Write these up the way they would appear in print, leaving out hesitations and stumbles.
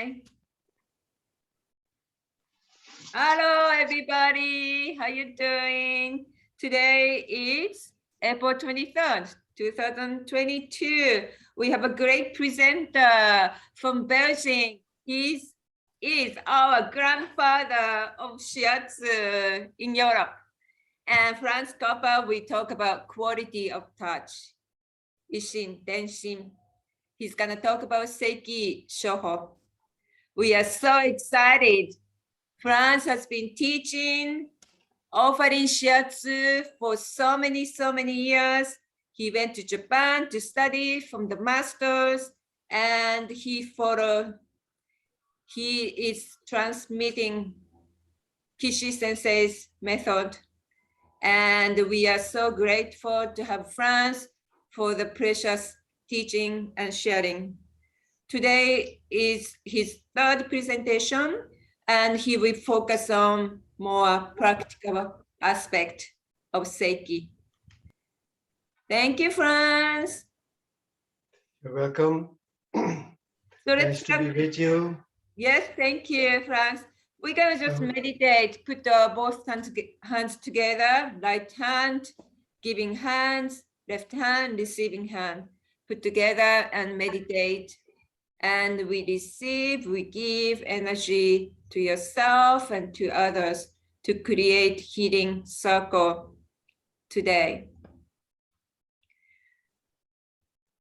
Hi. Hello, everybody. How you doing? Today is April 23rd, 2022. We have a great presenter from Belgium. He is our grandfather of Shiatsu in Europe. And Frans couple, we talk about quality of touch. Ishin, Denshin. He's gonna talk about Seiki, Soho. We are so excited. Frans has been teaching, offering shiatsu for so many years. He went to Japan to study from the masters, and he is transmitting Kishi Sensei's method. And we are so grateful to have Frans for the precious teaching and sharing. Today is his third presentation, and he will focus on more practical aspect of Seiki. Thank you, Frans. You're welcome. So Nice to be with you. Yes, thank you, Frans. We're gonna just meditate, put both hands together, right hand, giving hands, left hand, receiving hand, put together and meditate. And we receive, we give energy to yourself and to others to create healing circle today.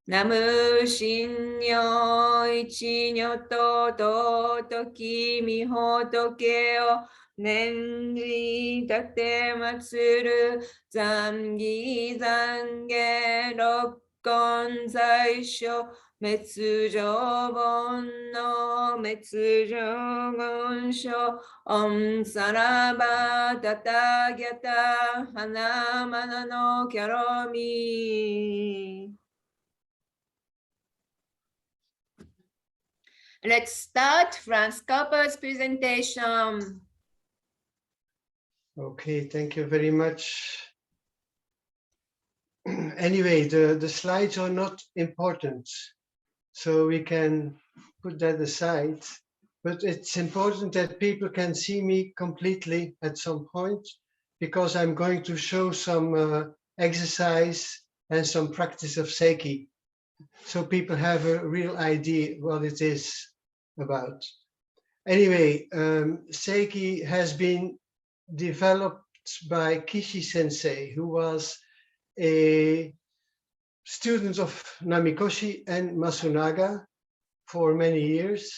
Namu Shinyo Ichinyo to Toki Miho Tokeo Nenri Tate Matsuru Zangi Zange Rokkon Zaisho Metsujo Bonno Metsujo Gonsho Om Saraba Tata Gyata Hanamana no Kyaromi. Let's start Frans Kapper's presentation. Okay, thank you very much. Anyway, the slides are not important, so we can put that aside. But it's important that people can see me completely at some point, because I'm going to show some exercise and some practice of Seiki, so people have a real idea what it is about. Anyway, Seiki has been developed by Kishi Sensei, who was a student of Namikoshi and Masunaga for many years.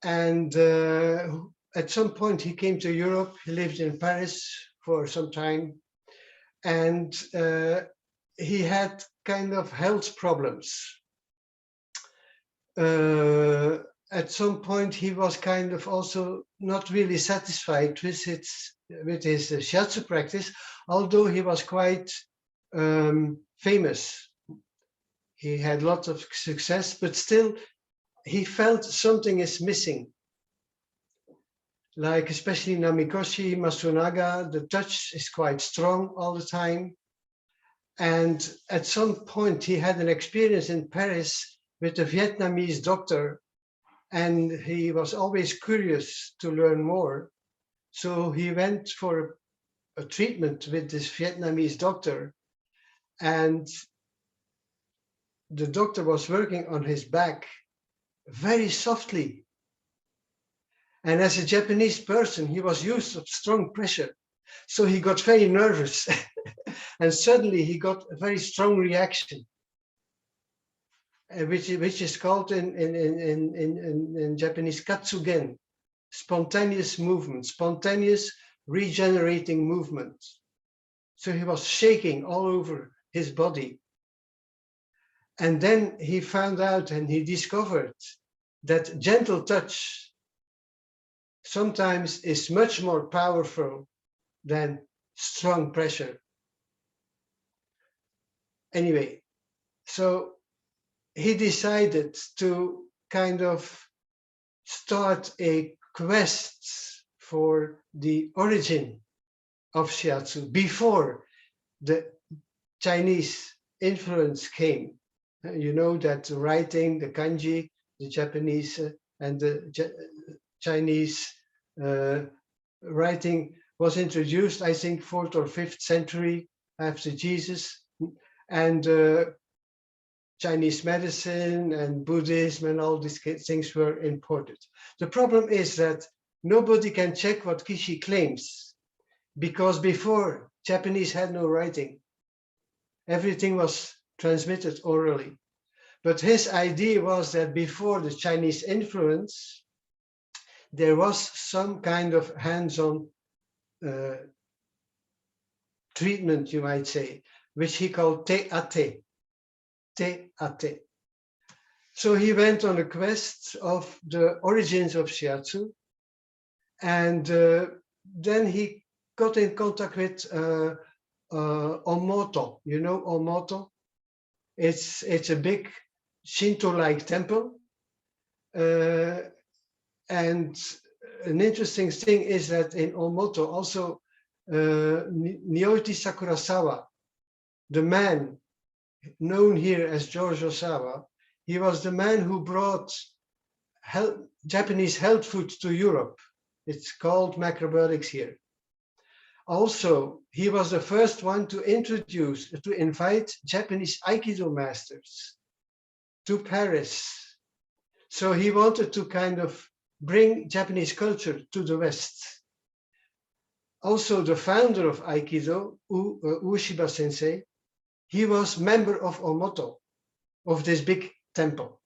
And at some point he came to Europe. He lived in Paris for some time. And he had kind of health problems. At some point, he was kind of also not really satisfied with his shiatsu practice, although he was quite famous. He had lots of success, but still he felt something is missing. Like especially Namikoshi, Masunaga, the touch is quite strong all the time. And at some point, he had an experience in Paris with a Vietnamese doctor, and he was always curious to learn more. So he went for a treatment with this Vietnamese doctor, and the doctor was working on his back very softly. And as a Japanese person, he was used to strong pressure. So he got very nervous and suddenly he got a very strong reaction, which is called in Japanese katsugen, spontaneous movement, spontaneous regenerating movement. So he was shaking all over his body. And then he found out and he discovered that gentle touch sometimes is much more powerful than strong pressure. Anyway, so he decided to kind of start a quest for the origin of shiatsu before the Chinese influence came. You know that writing, the kanji, the Japanese and the Chinese writing was introduced, I think, 4th or 5th century after Jesus, and Chinese medicine and Buddhism and all these things were imported. The problem is that nobody can check what Kishi claims, because before Japanese had no writing. Everything was transmitted orally. But his idea was that before the Chinese influence, there was some kind of hands-on treatment, you might say, which he called te-ate. Te-ate. So he went on a quest of the origins of Shiatsu, and then he got in contact with Omoto. You know Omoto? It's a big Shinto-like temple. And an interesting thing is that in Omoto also Nyoichi Sakurasawa, the man known here as George Osawa, he was the man who brought Japanese health food to Europe. It's called macrobiotics here. Also, he was the first one to invite Japanese Aikido masters to Paris. So he wanted to kind of bring Japanese culture to the West. Also, the founder of Aikido, Ueshiba Sensei, he was member of Omoto, of this big temple.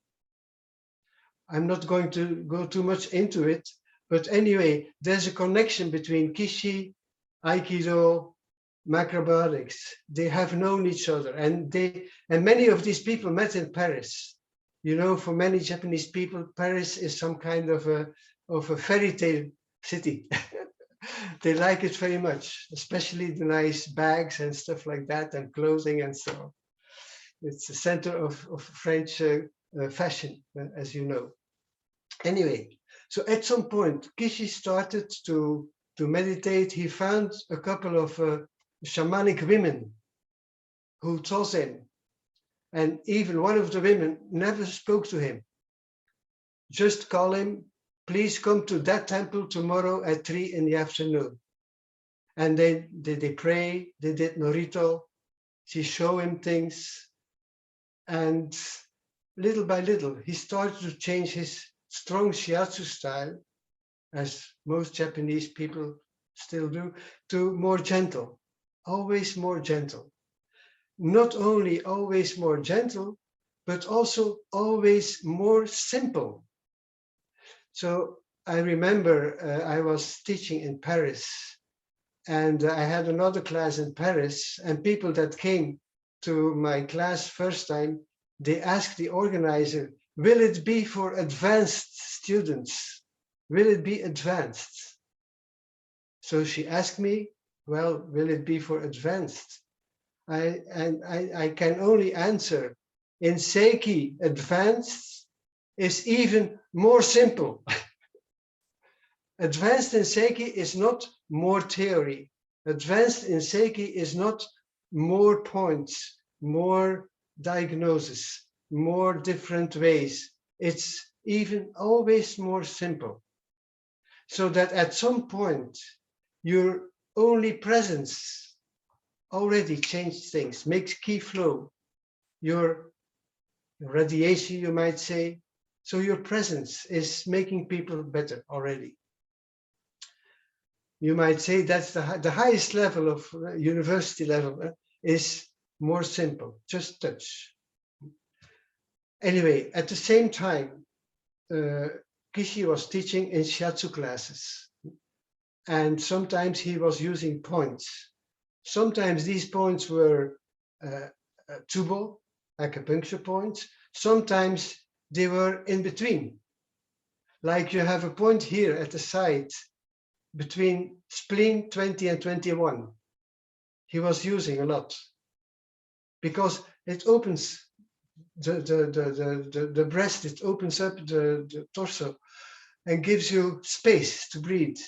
I'm not going to go too much into it, but anyway, there's a connection between Kishi, Aikido, macrobiotics. They have known each other, and many of these people met in Paris. You know, for many Japanese people, Paris is some kind of a fairy tale city. They like it very much, especially the nice bags and stuff like that, and clothing and so on. It's the center of French fashion, as you know. Anyway, so at some point, Kishi started to meditate. He found a couple of shamanic women who taught him. And even one of the women never spoke to him. Just call him, please come to that temple tomorrow at 3 in the afternoon. And they pray, they did Norito, she showed him things. And little by little, he started to change his strong Shiatsu style, as most Japanese people still do, to more gentle, always more gentle. Not only always more gentle, but also always more simple. So I remember I was teaching in Paris, and I had another class in Paris, and people that came to my class first time, they asked the organizer, will it be for advanced students? Will it be advanced? So she asked me, well, will it be for advanced? I can only answer, in Seiki, advanced is even more simple. Advanced in Seiki is not more theory. Advanced in Seiki is not more points, more diagnosis, more different ways. It's even always more simple. So that at some point, your only presence already changed things, makes ki flow, your radiation, you might say. So your presence is making people better already. You might say that's the highest level of university level is more simple, just touch. Anyway, at the same time, Kishi was teaching in Shiatsu classes. And sometimes he was using points. Sometimes these points were tubo, acupuncture points. Sometimes they were in between. Like you have a point here at the side between spleen 20 and 21. He was using a lot because it opens the breast, it opens up the torso and gives you space to breathe.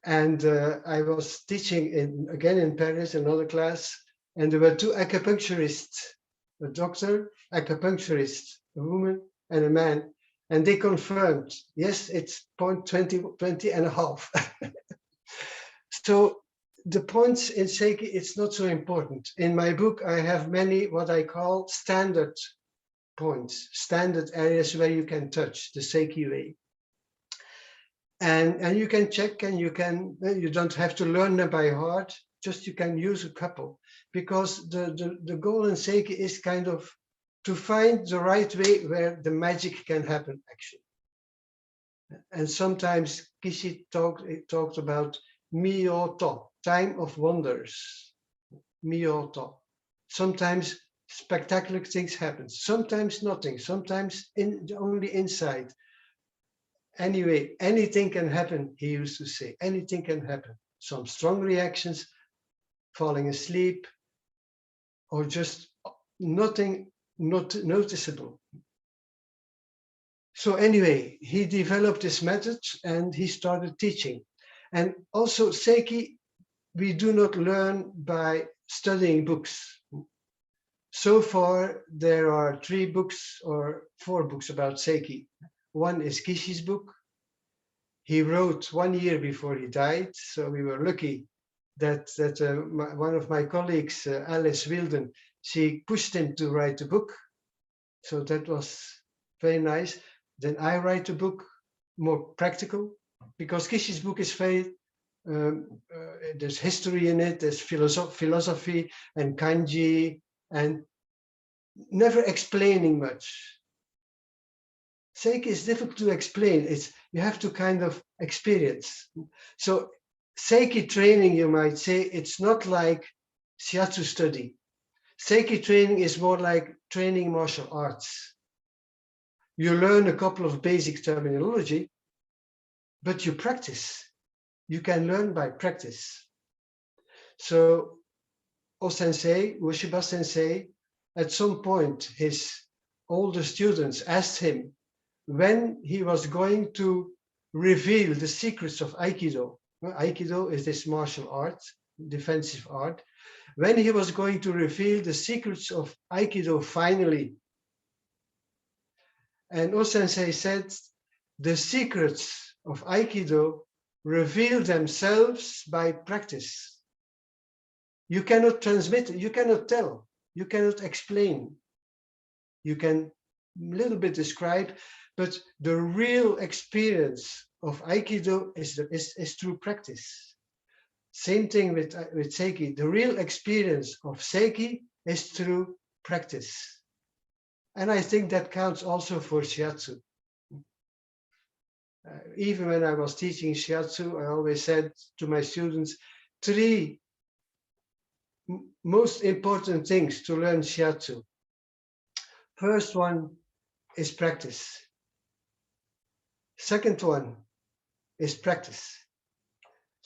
And I was teaching again in Paris, another class, and there were two acupuncturists, a doctor, acupuncturist, a woman and a man. And they confirmed, yes, it's 0.20 and a half. So the points in Seiki, it's not so important. In my book, I have many what I call standard points, standard areas where you can touch the Seiki way. And you can check, and you don't have to learn them by heart, just you can use a couple, because the goal in Seiki is kind of to find the right way where the magic can happen, actually. And sometimes Kishi talked about Myoto, time of wonders, Myoto. Sometimes spectacular things happen, sometimes nothing, sometimes only inside. Anyway, anything can happen, he used to say, anything can happen. Some strong reactions, falling asleep, or just nothing not noticeable. So anyway, he developed this method and he started teaching. And also Seiki, we do not learn by studying books. So far, there are 3 books or 4 books about Seiki. One is Kishi's book. He wrote 1 year before he died, so we were lucky that one of my colleagues, Alice Wilden, she pushed him to write a book. So that was very nice. Then I write a book, more practical, because Kishi's book is very, there's history in it, there's philosophy and kanji, and never explaining much. Seiki is difficult to explain. You have to kind of experience. So Seiki training, you might say, it's not like Shiatsu study. Seiki training is more like training martial arts. You learn a couple of basic terminology, but you practice. You can learn by practice. So O-sensei, Ueshiba sensei, at some point, his older students asked him when he was going to reveal the secrets of Aikido. Aikido is this martial art, defensive art. When he was going to reveal the secrets of Aikido finally. And O-sensei said, the secrets of Aikido reveal themselves by practice. You cannot transmit, you cannot tell, you cannot explain. You can a little bit describe, but the real experience of Aikido is through practice. Same thing with Seiki. The real experience of Seiki is through practice. And I think that counts also for Shiatsu. Even when I was teaching Shiatsu, I always said to my students, 3 most important things to learn Shiatsu. First one is practice. Second one is practice.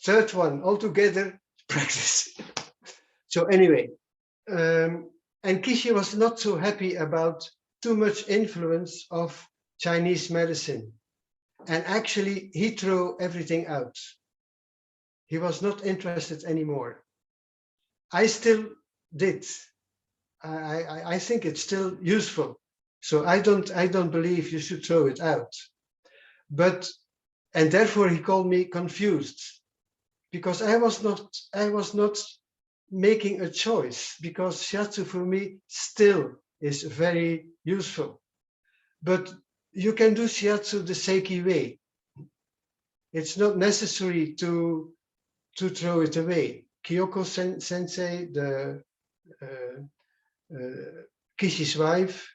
Third one, altogether, practice. So anyway, and Kishi was not so happy about too much influence of Chinese medicine. And actually, he threw everything out. He was not interested anymore. I still did. I think it's still useful. So I don't believe you should throw it out. But, and therefore he called me confused, because I was not making a choice, because Shiatsu for me still is very useful. But you can do Shiatsu the Seiki way. It's not necessary to throw it away. Kyoko sensei, the Kishi's wife,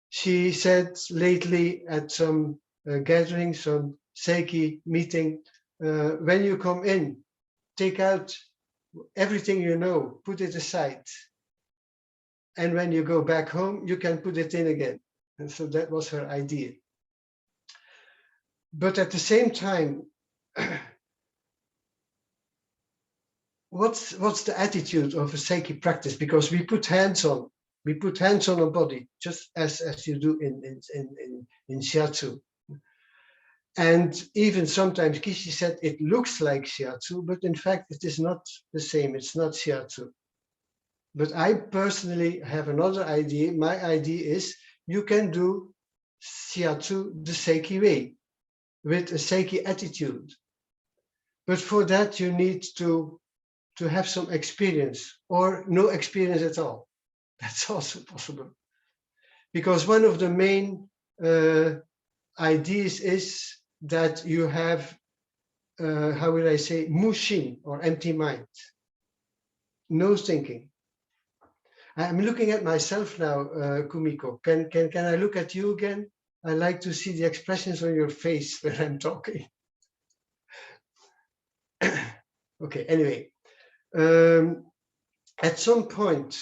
she said lately at some gathering, some Seiki meeting, when you come in, take out everything you know, put it aside. And when you go back home, you can put it in again. And so that was her idea. But at the same time, what's the attitude of a Seiki practice? Because we put hands on a body, just as you do in Shiatsu. And even sometimes Kishi said it looks like Shiatsu, but in fact it is not the same. It's not Shiatsu. But I personally have another idea. My idea is you can do Shiatsu the Seiki way, with a Seiki attitude. But for that, you need to have some experience or no experience at all. That's also possible. Because one of the main ideas is that you have, how will I say, mushin, or empty mind. No thinking. I'm looking at myself now, Kumiko. Can I look at you again? I like to see the expressions on your face when I'm talking. Okay, anyway. At some point,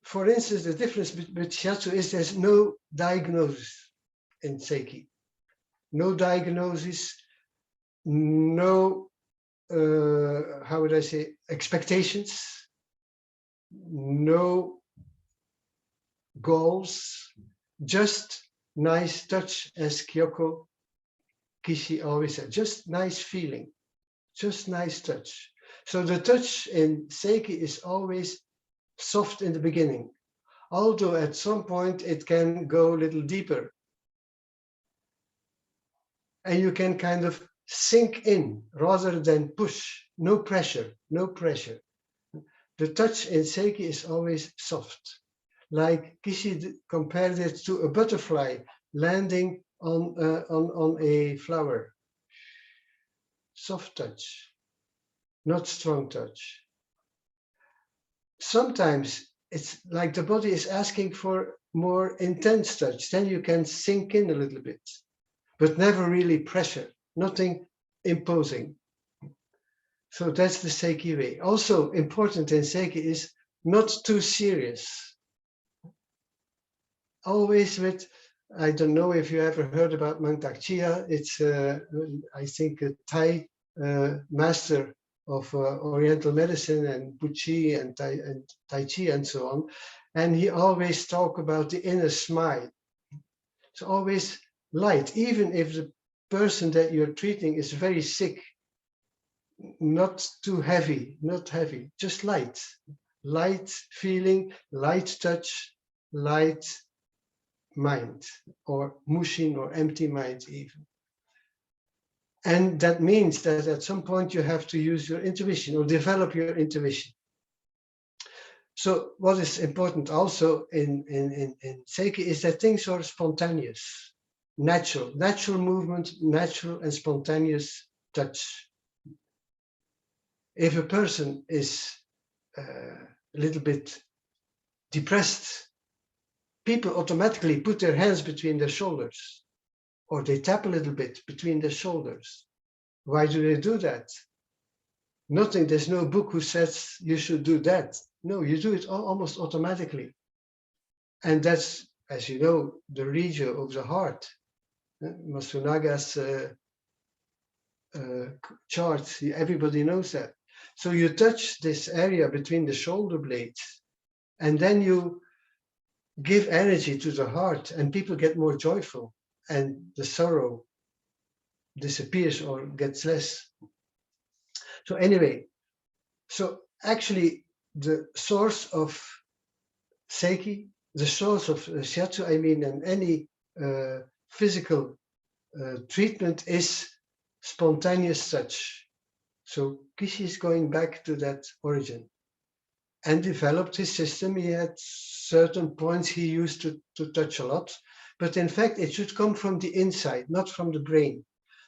for instance, the difference with Shiatsu is there's no diagnosis in Seiki. No diagnosis, no, how would I say, expectations, no goals, just nice touch, as Kyoko Kishi always said, just nice feeling, just nice touch. So the touch in Seiki is always soft in the beginning, although at some point it can go a little deeper. And you can kind of sink in rather than push, no pressure, no pressure. The touch in Seiki is always soft. Like Kishi compared it to a butterfly landing on a flower. Soft touch, not strong touch. Sometimes it's like the body is asking for more intense touch, then you can sink in a little bit, but never really pressure, nothing imposing. So that's the Seiki way. Also important in Seiki is not too serious. Always with, I don't know if you ever heard about Mantak Chia, it's I think a Thai master of Oriental medicine and Buchi and Tai Chi and so on. And he always talk about the inner smile. It's always light, even if the person that you're treating is very sick, not too heavy, not heavy, just light. Light feeling, light touch, light mind, or mushin, or empty mind even. And that means that at some point you have to use your intuition or develop your intuition. So what is important also in Seiki is that things are spontaneous, natural movement, natural and spontaneous touch. If a person is a little bit depressed, people automatically put their hands between their shoulders, or they tap a little bit between their shoulders. Why do they do that? Nothing, there's no book who says you should do that. No, you do it almost automatically. And that's, as you know, the regio of the heart. Masunaga's chart, everybody knows that. So you touch this area between the shoulder blades, and then you give energy to the heart, and people get more joyful, and the sorrow disappears or gets less. So anyway, so actually the source of Seiki, the source of Shiatsu, I mean, and any physical treatment is spontaneous touch. So Kishi is going back to that origin and developed his system. He had certain points he used to touch a lot, but in fact it should come from the inside, not from the brain.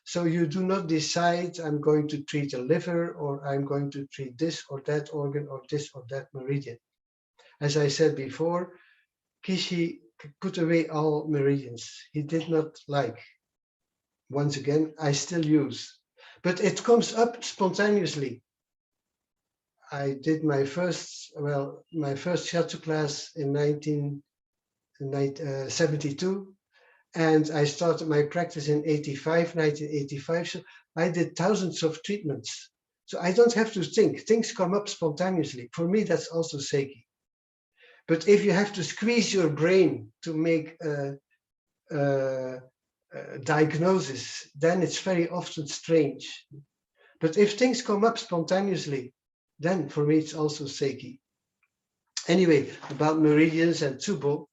So you do not decide, I'm going to treat a liver, or I'm going to treat this or that organ, or this or that meridian. As I said before, Kishi put away all meridians. He did not like. Once again, I still use, but it comes up spontaneously. I did my first Shiatsu class in 1972, and I started my practice in 1985. So I did thousands of treatments. So I don't have to think. Things come up spontaneously. For me, that's also Seiki. But if you have to squeeze your brain to make a diagnosis, then it's very often strange. But if things come up spontaneously, then for me it's also Seiki. Anyway, about meridians and Tsubo,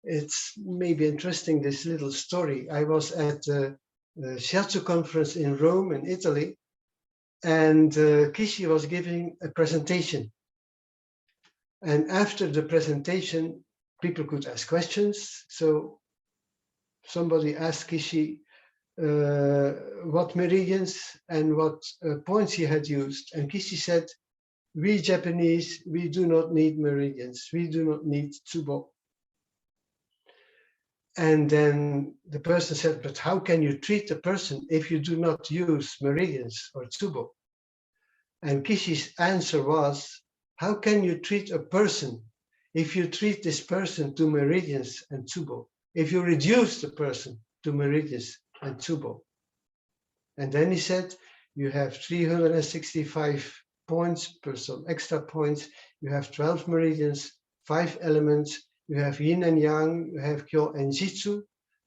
it's maybe interesting, this little story. I was at the Shiatsu conference in Rome, in Italy, and Kishi was giving a presentation. And after the presentation, people could ask questions. So somebody asked Kishi what meridians and what points he had used. And Kishi said, "We Japanese, we do not need meridians. We do not need tsubo." And then the person said, "But how can you treat a person if you do not use meridians or tsubo?" And Kishi's answer was, "How can you treat a person if you treat this person to meridians and tsubo? If you reduce the person to meridians and tsubo?" And then he said, "You have 365 points per some extra points. You have 12 meridians, 5 elements. You have yin and yang, you have kyo and jitsu,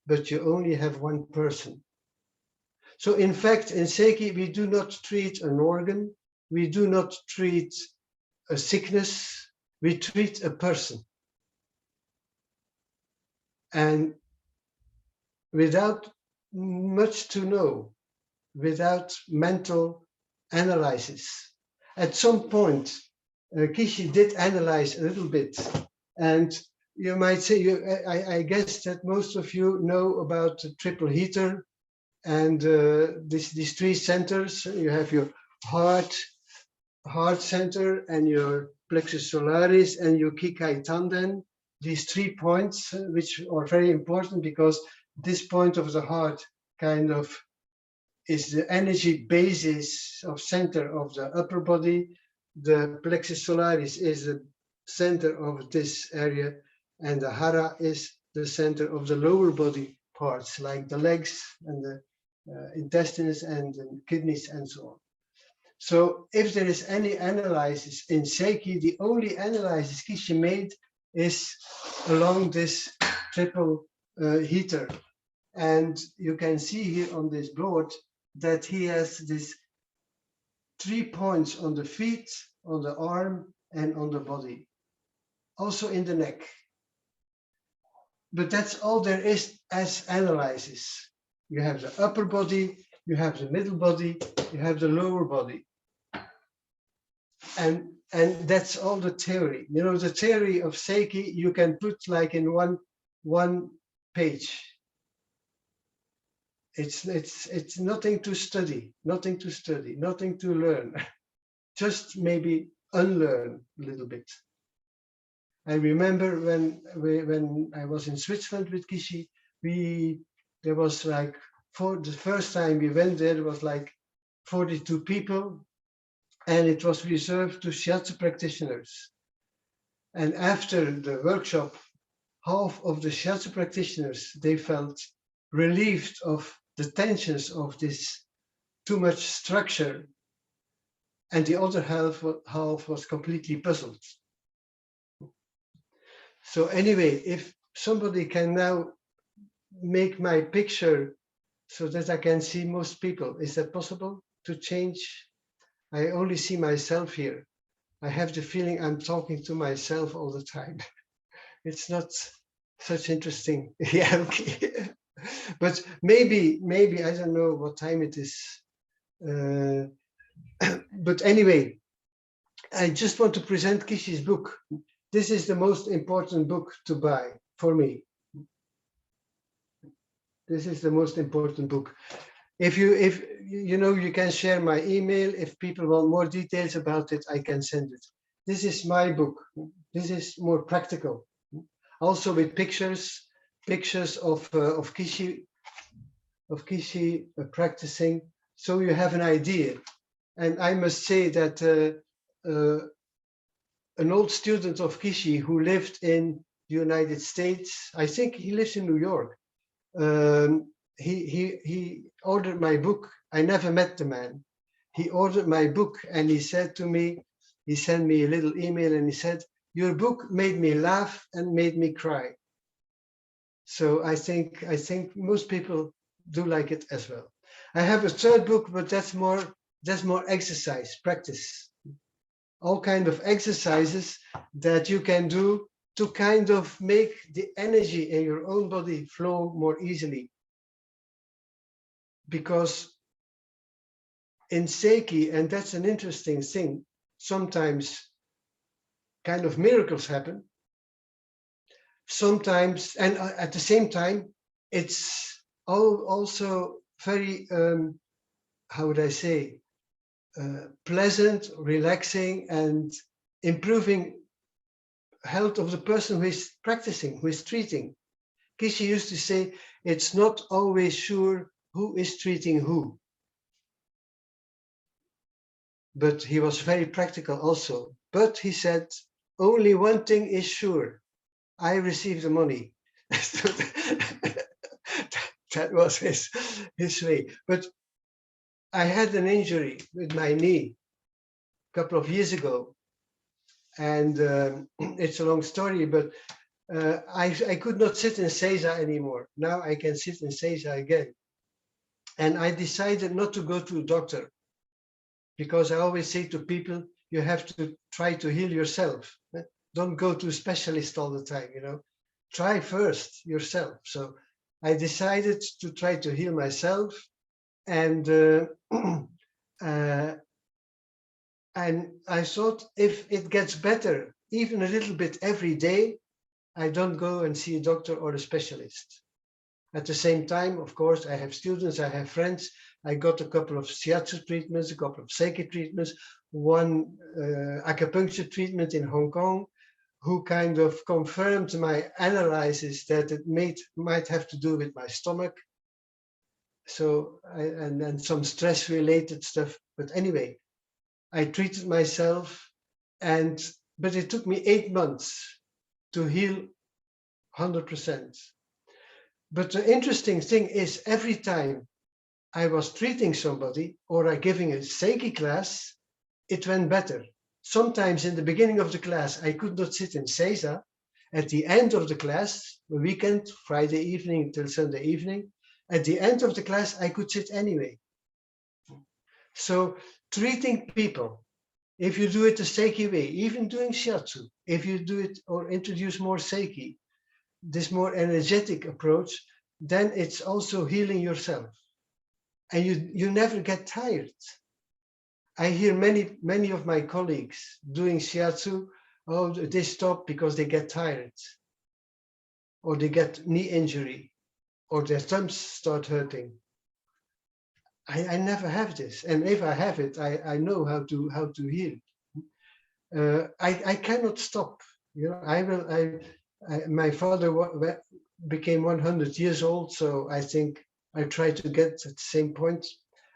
but you only have one person." So in fact, in Seiki, we do not treat an organ. We do not treat a sickness. We treat a person. And without much to know, without mental analysis. At some point, Kishi did analyze a little bit. And you might say, I guess that most of you know about the triple heater and these three centers. You have your heart center and your plexus solaris and your kikai tanden. These 3 points, which are very important because this point of the heart kind of is the energy basis of center of the upper body. The plexus solaris is the center of this area, and the hara is the center of the lower body parts, like the legs and the intestines and the kidneys and so on. So if there is any analysis in Seiki, the only analysis Kishi made is along this triple heater. And you can see here on this board that he has these 3 points on the feet, on the arm, and on the body, also in the neck. But that's all there is as analysis. You have the upper body, you have the middle body, you have the lower body. And that's all the theory. You know, the theory of Seiki, you can put like in one page. It's nothing to study, nothing to learn. Just maybe unlearn a little bit. I remember when I was in Switzerland with Kishi, there was like, for the first time we went there was like 42 people, and it was reserved to Shiatsu practitioners. And after the workshop, half of the Shiatsu practitioners, they felt relieved of the tensions of this too much structure, and the other half was completely puzzled. So anyway, if somebody can now make my picture so that I can see most people, is that possible to change? I only see myself here. I have the feeling I'm talking to myself all the time. It's not such interesting. Yeah, okay. But maybe, I don't know what time it is. But anyway, I just want to present Kishi's book. This is the most important book to buy for me. This is the most important book. If you know, you can share my email. If people want more details about it, I can send it. This is my book. This is more practical. Also with pictures of Kishi practicing, so you have an idea. And I must say that an old student of Kishi who lived in the United States, I think he lives in New York. He ordered my book. I never met the man. He ordered my book and he said to me, he sent me a little email and he said, "Your book made me laugh and made me cry." So I think most people do like it as well. I have a third book, but that's more exercise, practice. All kind of exercises that you can do to kind of make the energy in your own body flow more easily. Because in Seiki, and that's an interesting thing, sometimes kind of miracles happen. Sometimes, and at the same time, it's also very, how would I say, pleasant, relaxing, and improving health of the person who is practicing, who is treating. Kishi used to say, it's not always sure who is treating who. But he was very practical also. But he said, only one thing is sure, I receive the money. That was his way. But I had an injury with my knee a couple of years ago. And it's a long story, but I could not sit in Seiza anymore. Now I can sit in Seiza again. And I decided not to go to a doctor, because I always say to people, you have to try to heal yourself. Don't go to a specialist all the time, you know. Try first yourself. So I decided to try to heal myself, and and I thought, if it gets better, even a little bit every day, I don't go and see a doctor or a specialist. At the same time, of course, I have students, I have friends. I got a couple of Shiatsu treatments, a couple of Seiki treatments, one acupuncture treatment in Hong Kong, who kind of confirmed my analysis that it might have to do with my stomach. So, and then some stress related stuff. But anyway, I treated myself, but it took me 8 months to heal 100%. But the interesting thing is, every time I was treating somebody or I giving a Seiki class, it went better. Sometimes in the beginning of the class, I could not sit in Seiza. At the end of the class, the weekend, Friday evening till Sunday evening, at the end of the class, I could sit anyway. So treating people, if you do it the Seiki way, even doing Shiatsu, if you do it or introduce more Seiki, this more energetic approach, then it's also healing yourself. And you never get tired. I hear many of my colleagues doing Shiatsu, oh, they stop because they get tired, or they get knee injury, or their thumbs start hurting. I never have this, and if I have it, I know how to heal. I cannot stop. You know, my father became 100 years old, so I think I try to get at the same point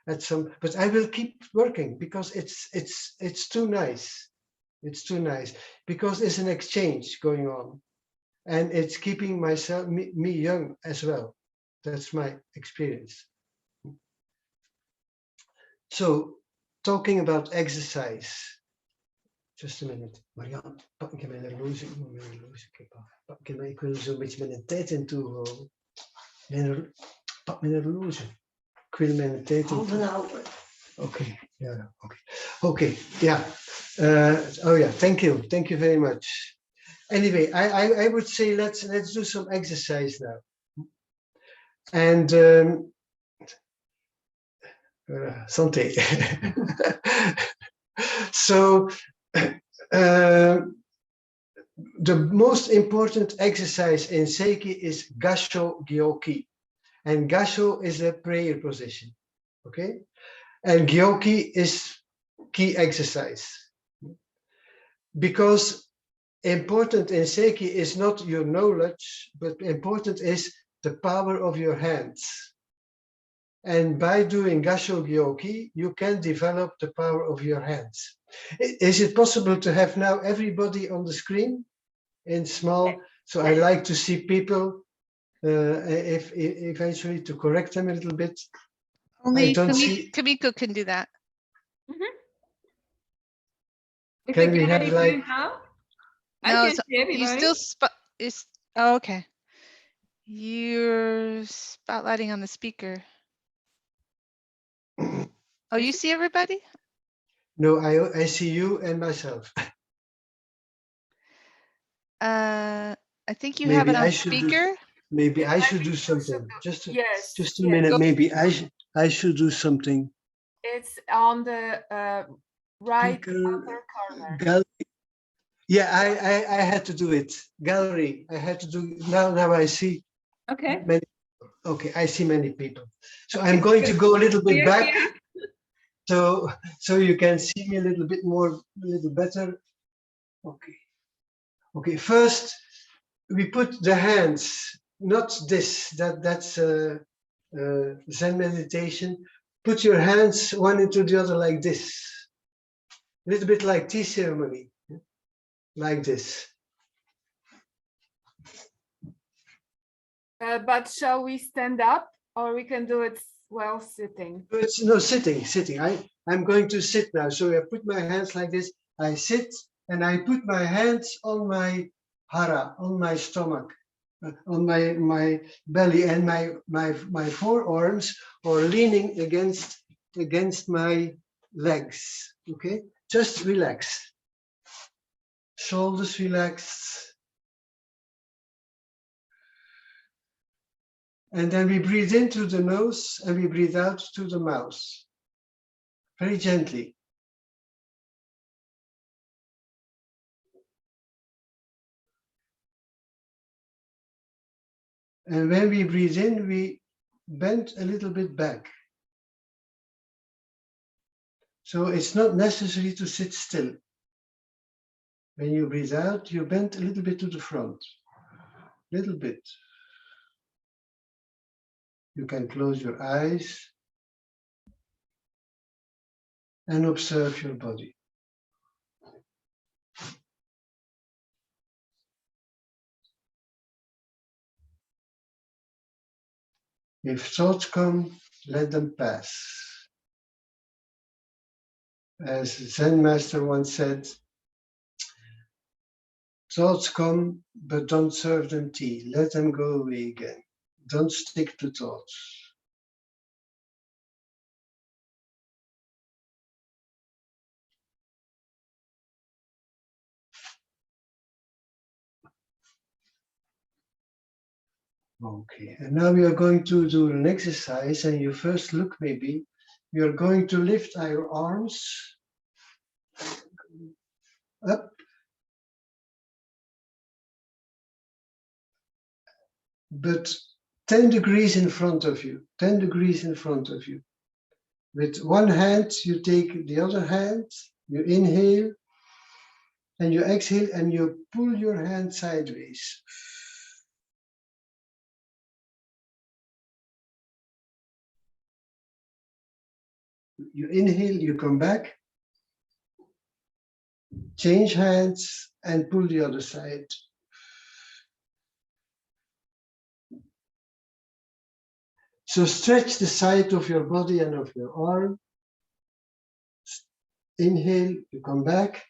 at some. But I will keep working, because it's too nice. It's too nice, because it's an exchange going on, and it's keeping me young as well. That's my experience. So, talking about exercise. Just a minute. Marianne, pak ik mijn horloge. Ik wil zo'n beetje mijn tijd in toe. Pak mijn horloge. Ik wil mijn tijd in toe. Okay, yeah, okay, yeah. Oh yeah, thank you very much. Anyway, I would say let's do some exercise now. And Santé. So the most important exercise in Seiki is Gasho Gyooki. And Gasho is a prayer position, okay? And Gyooki is key exercise. Because important in Seiki is not your knowledge, but important is the power of your hands. And by doing Gasho Gyooki, you can develop the power of your hands. Is it possible to have now everybody on the screen in small? So I like to see people, if eventually to correct them a little bit. Only Kamiko can do that. If Can we we get have any like? now? No, I can see everybody. you still oh, okay. You're spotlighting on the speaker. Oh, you see everybody? No, I see you and myself. I think you have it on speaker. Maybe I should do something. Just a minute. Maybe I should do something. It's on the right upper corner. Gallery. Yeah, I had to do it. Gallery. I had to do now. Now I see. Okay. Okay, I see many people. So I'm going to go a little bit back, so you can see me a little bit more, a little better. Okay. Okay. First, we put the hands, not this. That's Zen meditation. Put your hands one into the other like this. A little bit like tea ceremony, like this. But shall we stand up, or we can do it while sitting? It's no sitting. I'm going to sit now. So I put my hands like this. I sit and I put my hands on my hara, on my stomach, on my belly, and my forearms are leaning against my legs. Okay, just relax. Shoulders relaxed. And then we breathe in through the nose and we breathe out through the mouth. Very gently. And when we breathe in, we bend a little bit back. So it's not necessary to sit still. When you breathe out, you bend a little bit to the front. Little bit. You can close your eyes and observe your body. If thoughts come, let them pass. As Zen master once said, thoughts come, but don't serve them tea. Let them go away again. Don't stick to thoughts. Okay, and now we are going to do an exercise, and you first look maybe, we are going to lift our arms up, but 10 degrees in front of you, 10 degrees in front of you. With one hand, you take the other hand, you inhale, and you exhale, and you pull your hand sideways. You inhale, you come back, change hands, and pull the other side. So stretch the side of your body and of your arm. Inhale, you come back.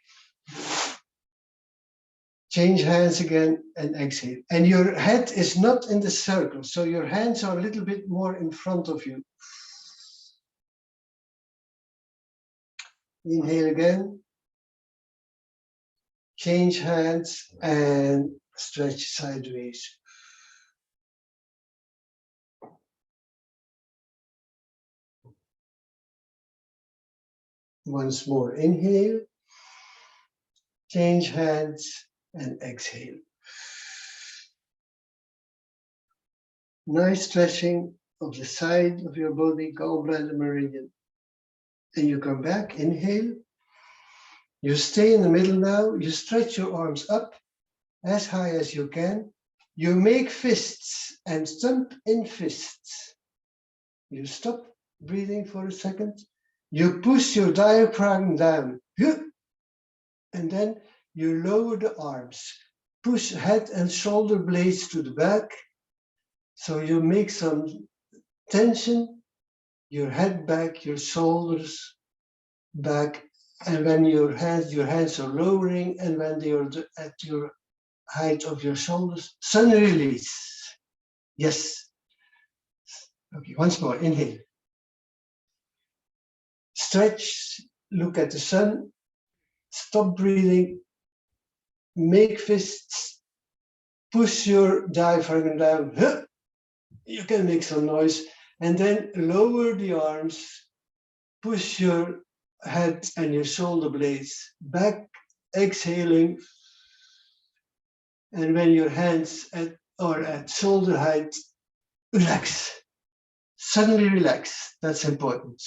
Change hands again and exhale. And your head is not in the circle, so your hands are a little bit more in front of you. Inhale again. Change hands and stretch sideways. Once more, inhale. Change hands and exhale. Nice stretching of the side of your body, gallbladder meridian. And you come back, inhale. You stay in the middle now. You stretch your arms up as high as you can. You make fists and stump in fists. You stop breathing for a second. You push your diaphragm down. And then you lower the arms. Push head and shoulder blades to the back. So you make some tension, your head back, your shoulders back. And when your hands are lowering, and when they are at your height of your shoulders, sun release. Yes. Okay, once more, inhale. Stretch, look at the sun, stop breathing, make fists, push your diaphragm down. You can make some noise. And then lower the arms, push your head and your shoulder blades back, exhaling. And when your hands are at shoulder height, relax. Suddenly relax. That's important.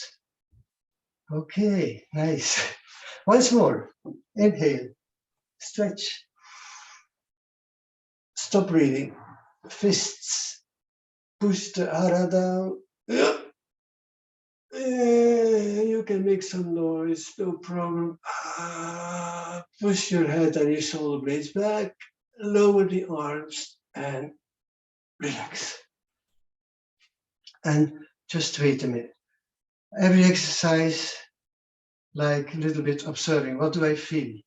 Okay, nice. Once more. Inhale. Stretch. Stop breathing. Fists. Push the hara down. You can make some noise, no problem. Push your head and your shoulder blades back. Lower the arms and relax. And just wait a minute. Every exercise, like a little bit observing. What do I feel?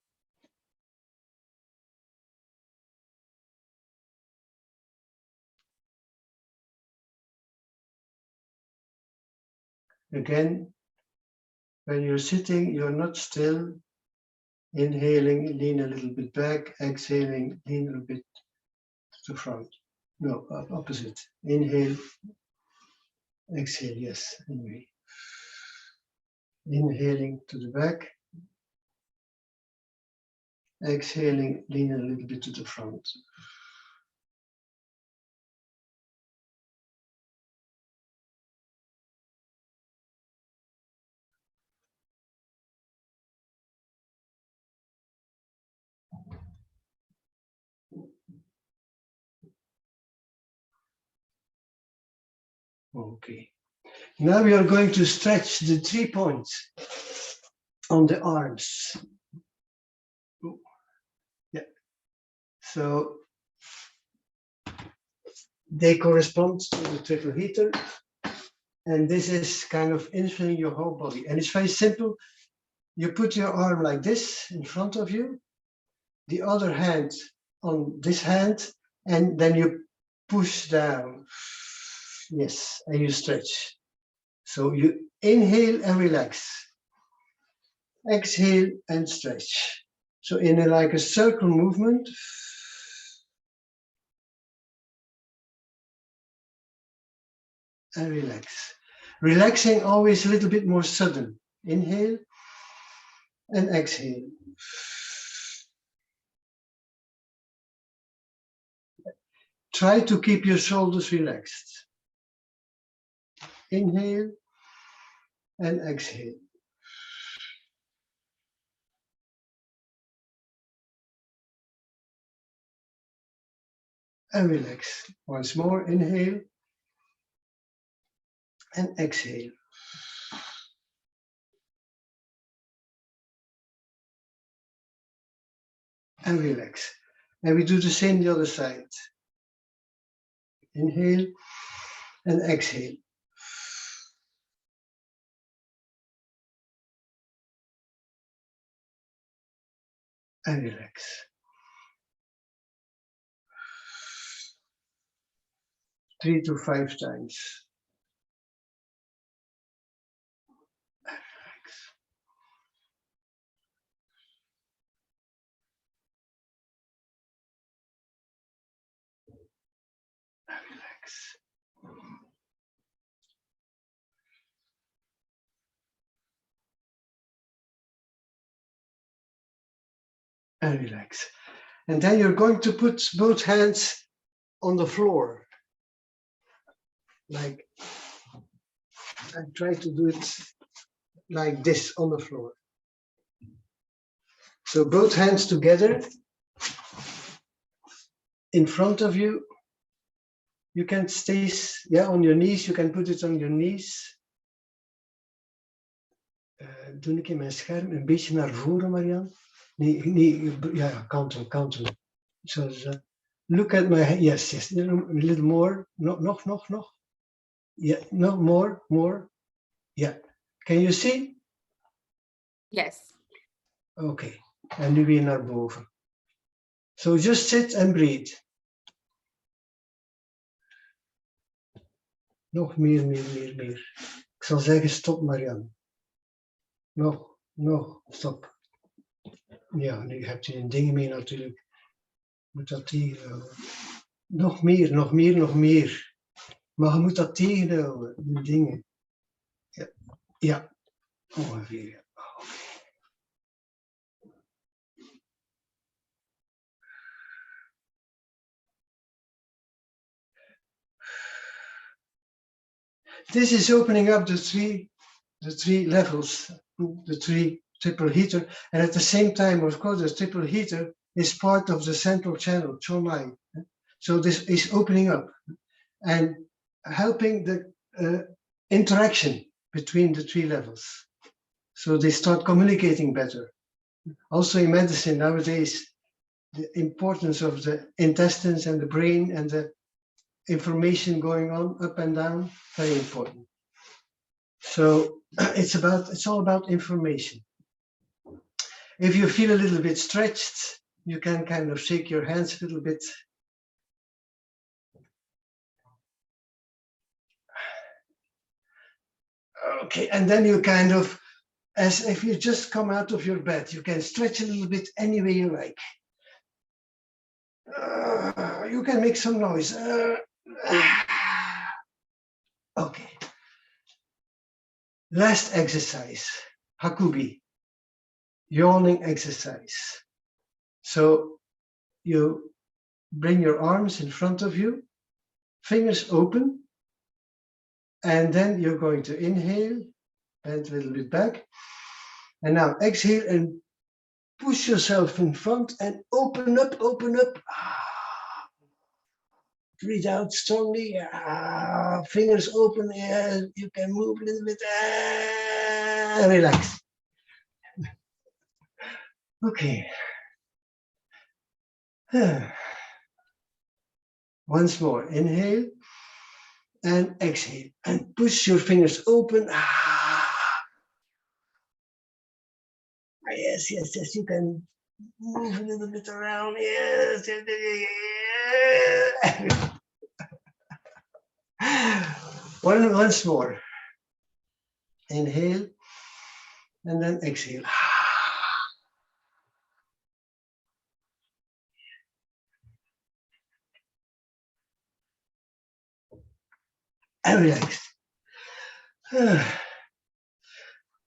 Again, when you're sitting, you're not still. Inhaling, lean a little bit back. Exhaling, lean a little bit to the front. No, opposite. Inhale, exhale, yes, anyway. Inhaling to the back. Exhaling, lean a little bit to the front. Okay. Now we are going to stretch the 3 points on the arms. Yeah. So they correspond to the triple heater. And this is kind of influencing your whole body. And it's very simple. You put your arm like this in front of you, the other hand on this hand, and then you push down. Yes, and you stretch. So you inhale and relax. Exhale and stretch. So in like a circle movement. And relax. Relaxing always a little bit more sudden. Inhale and exhale. Try to keep your shoulders relaxed. Inhale and exhale. And relax. Once more, inhale and exhale. And relax. And we do the same the other side. Inhale and exhale. And relax. Three to 5 times. And relax. And relax. And relax. And then you're going to put both hands on the floor. Like, I try to do it like this on the floor. So both hands together in front of you. You can stay, on your knees. You can put it on your knees. Doe ik in mijn scherm een beetje naar voren, Marianne? Nee, ja, kant. So, look at my hand. Yes, a little more. Nog. Yeah, no, more. Yeah. Can you see? Yes. Okay. En nu weer naar boven. So just sit and breathe. Nog meer. Ik zal zeggen stop, Marianne. Nog, stop. Ja, nu hebt u een ding mee natuurlijk. Moet dat tegenhouden. Nog meer, nog meer, nog meer. Maar je moet dat tegenhouden, die dingen. Ja, ja. Ongeveer. Ja. This is opening up the three levels, the three triple heater, and at the same time, of course, the triple heater is part of the central channel, Chomai. So this is opening up and helping the interaction between the three levels. So they start communicating better. Also in medicine nowadays, the importance of the intestines and the brain and the information going on up and down, very important. So it's all about information. If you feel a little bit stretched, you can kind of shake your hands a little bit. Okay, and then you kind of, as if you just come out of your bed, you can stretch a little bit any way you like. You can make some noise. Okay. Last exercise, Hakubi, yawning exercise. So you bring your arms in front of you, fingers open, and then you're going to inhale, bend a little bit back, and now exhale and push yourself in front and open up, open up. Breathe out strongly, fingers open, you can move a little bit, relax. Okay. Once more, inhale and exhale and push your fingers open. Yes, yes, yes, you can move a little bit around. Yes, yes, yes. Once more. Inhale and then exhale. And relax.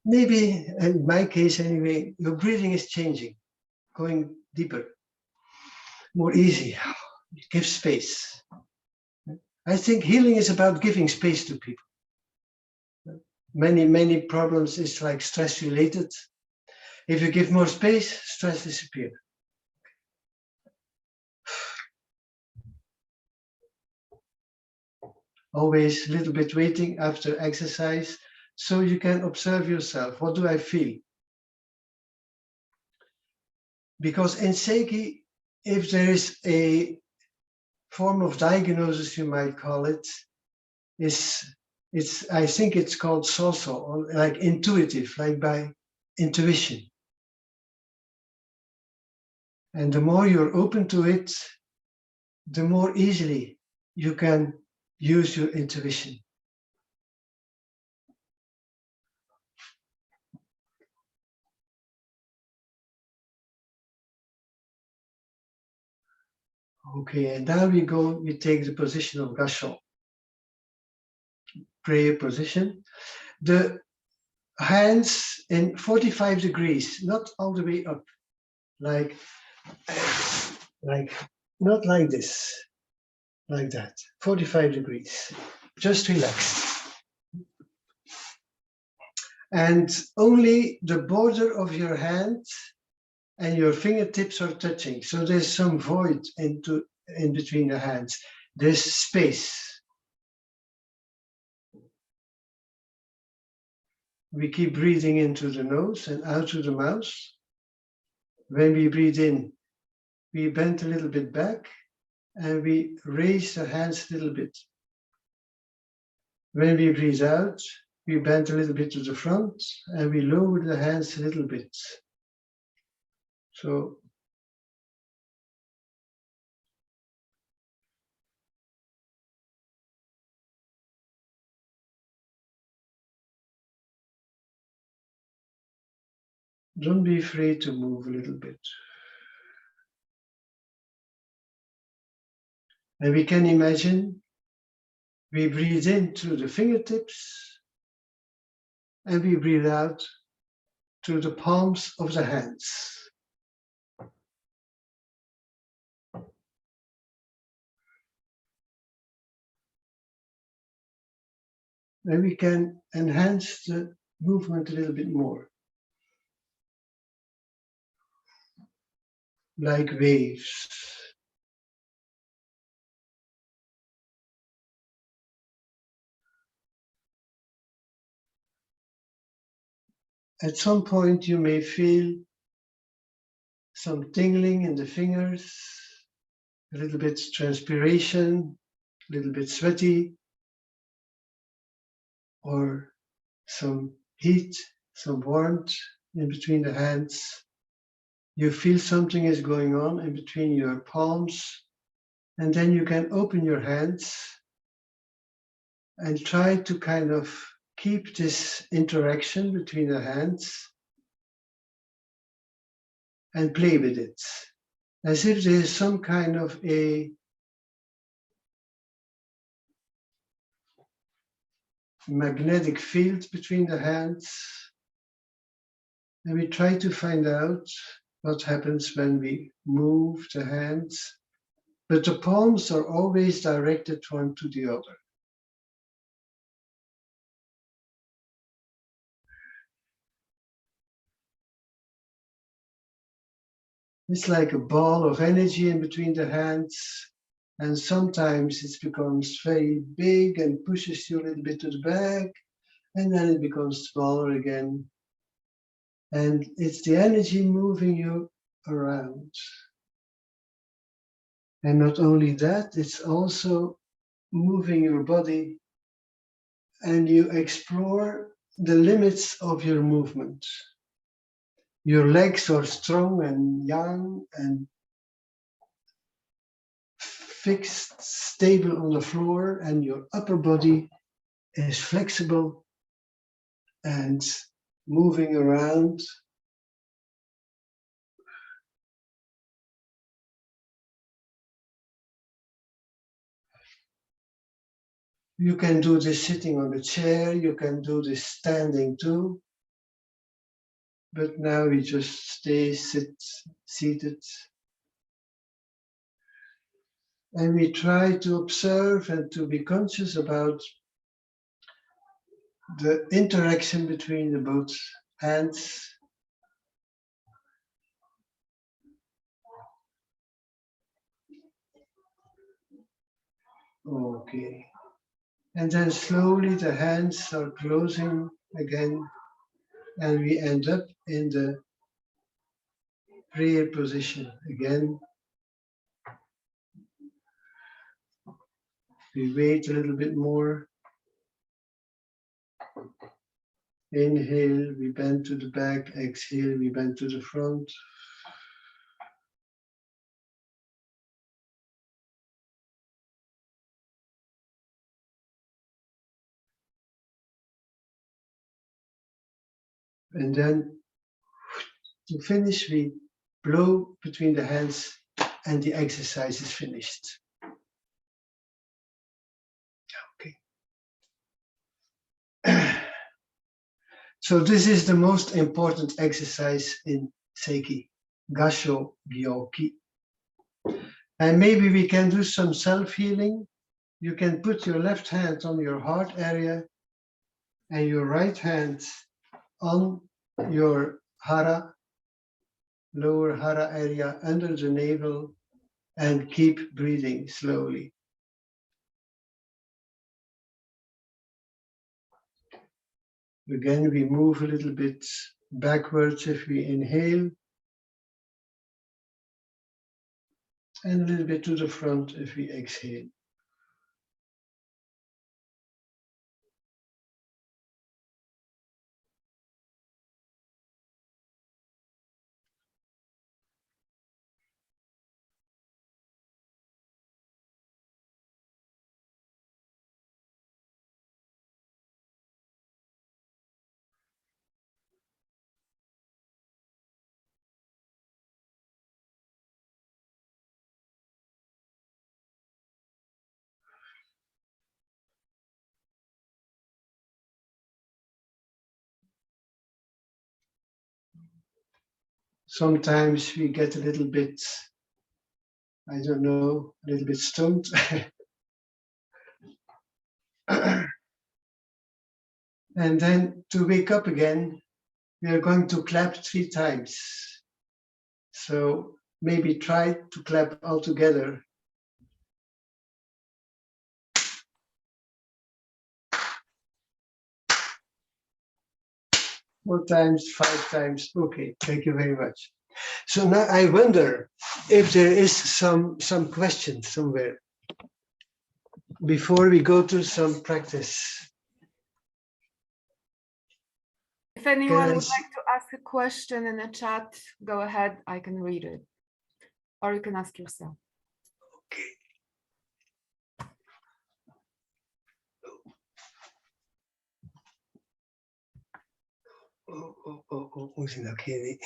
Maybe, in my case anyway, your breathing is changing, going deeper, more easy. Give space. I think healing is about giving space to people. Many problems is like stress related. If you give more space, stress disappears. Always a little bit waiting after exercise so you can observe yourself. What do I feel? Because in Seiki, if there is a form of diagnosis, you might call it, I think it's called Soho, or like intuitive, like by intuition. And the more you're open to it, the more easily you can use your intuition. Okay, and now we take the position of Gashon. Prayer position. The hands in 45 degrees, not all the way up, like not like this, like that, 45 degrees. Just relax. And only the border of your hand and your fingertips are touching. So there's some void in between the hands. There's space. We keep breathing into the nose and out through the mouth. When we breathe in, we bend a little bit back and we raise the hands a little bit. When we breathe out, we bend a little bit to the front and we lower the hands a little bit. So don't be afraid to move a little bit. And we can imagine we breathe in through the fingertips and we breathe out through the palms of the hands. And we can enhance the movement a little bit more, like waves. At some point you may feel some tingling in the fingers, a little bit transpiration, a little bit sweaty, or some heat, some warmth in between the hands. You feel something is going on in between your palms, and then you can open your hands and try to kind of keep this interaction between the hands and play with it, as if there is some kind of a magnetic field between the hands. And we try to find out what happens when we move the hands, but the palms are always directed one to the other. It's like a ball of energy in between the hands, and sometimes it becomes very big and pushes you a little bit to the back, and then it becomes smaller again. And it's the energy moving you around. And not only that, it's also moving your body, and you explore the limits of your movement. Your legs are strong and young and fixed, stable on the floor, and your upper body is flexible and moving around. You can do this sitting on a chair, you can do this standing too. But now we just stay seated. And we try to observe and to be conscious about the interaction between the both hands. Okay. And then slowly the hands are closing again, and we end up in the prayer position again. We wait a little bit more. Inhale, we bend to the back. Exhale, we bend to the front. And then to finish, we blow between the hands and the exercise is finished. Okay. So this is the most important exercise in Seiki, Gasho Gyoki. And maybe we can do some self-healing. You can put your left hand on your heart area and your right hand on your hara, lower hara area under the navel, and keep breathing slowly. Again, we move a little bit backwards if we inhale, and a little bit to the front if we exhale. Sometimes we get a little bit, I don't know, a little bit stoned. And then to wake up again, we are going to clap 3 times. So maybe try to clap all together. 4 times, 5 times. Okay, thank you very much. So now I wonder if there is some question somewhere before we go to some practice. If anyone would like to ask a question in the chat, go ahead, I can read it. Or you can ask yourself. Okay. Hoe is dat geen?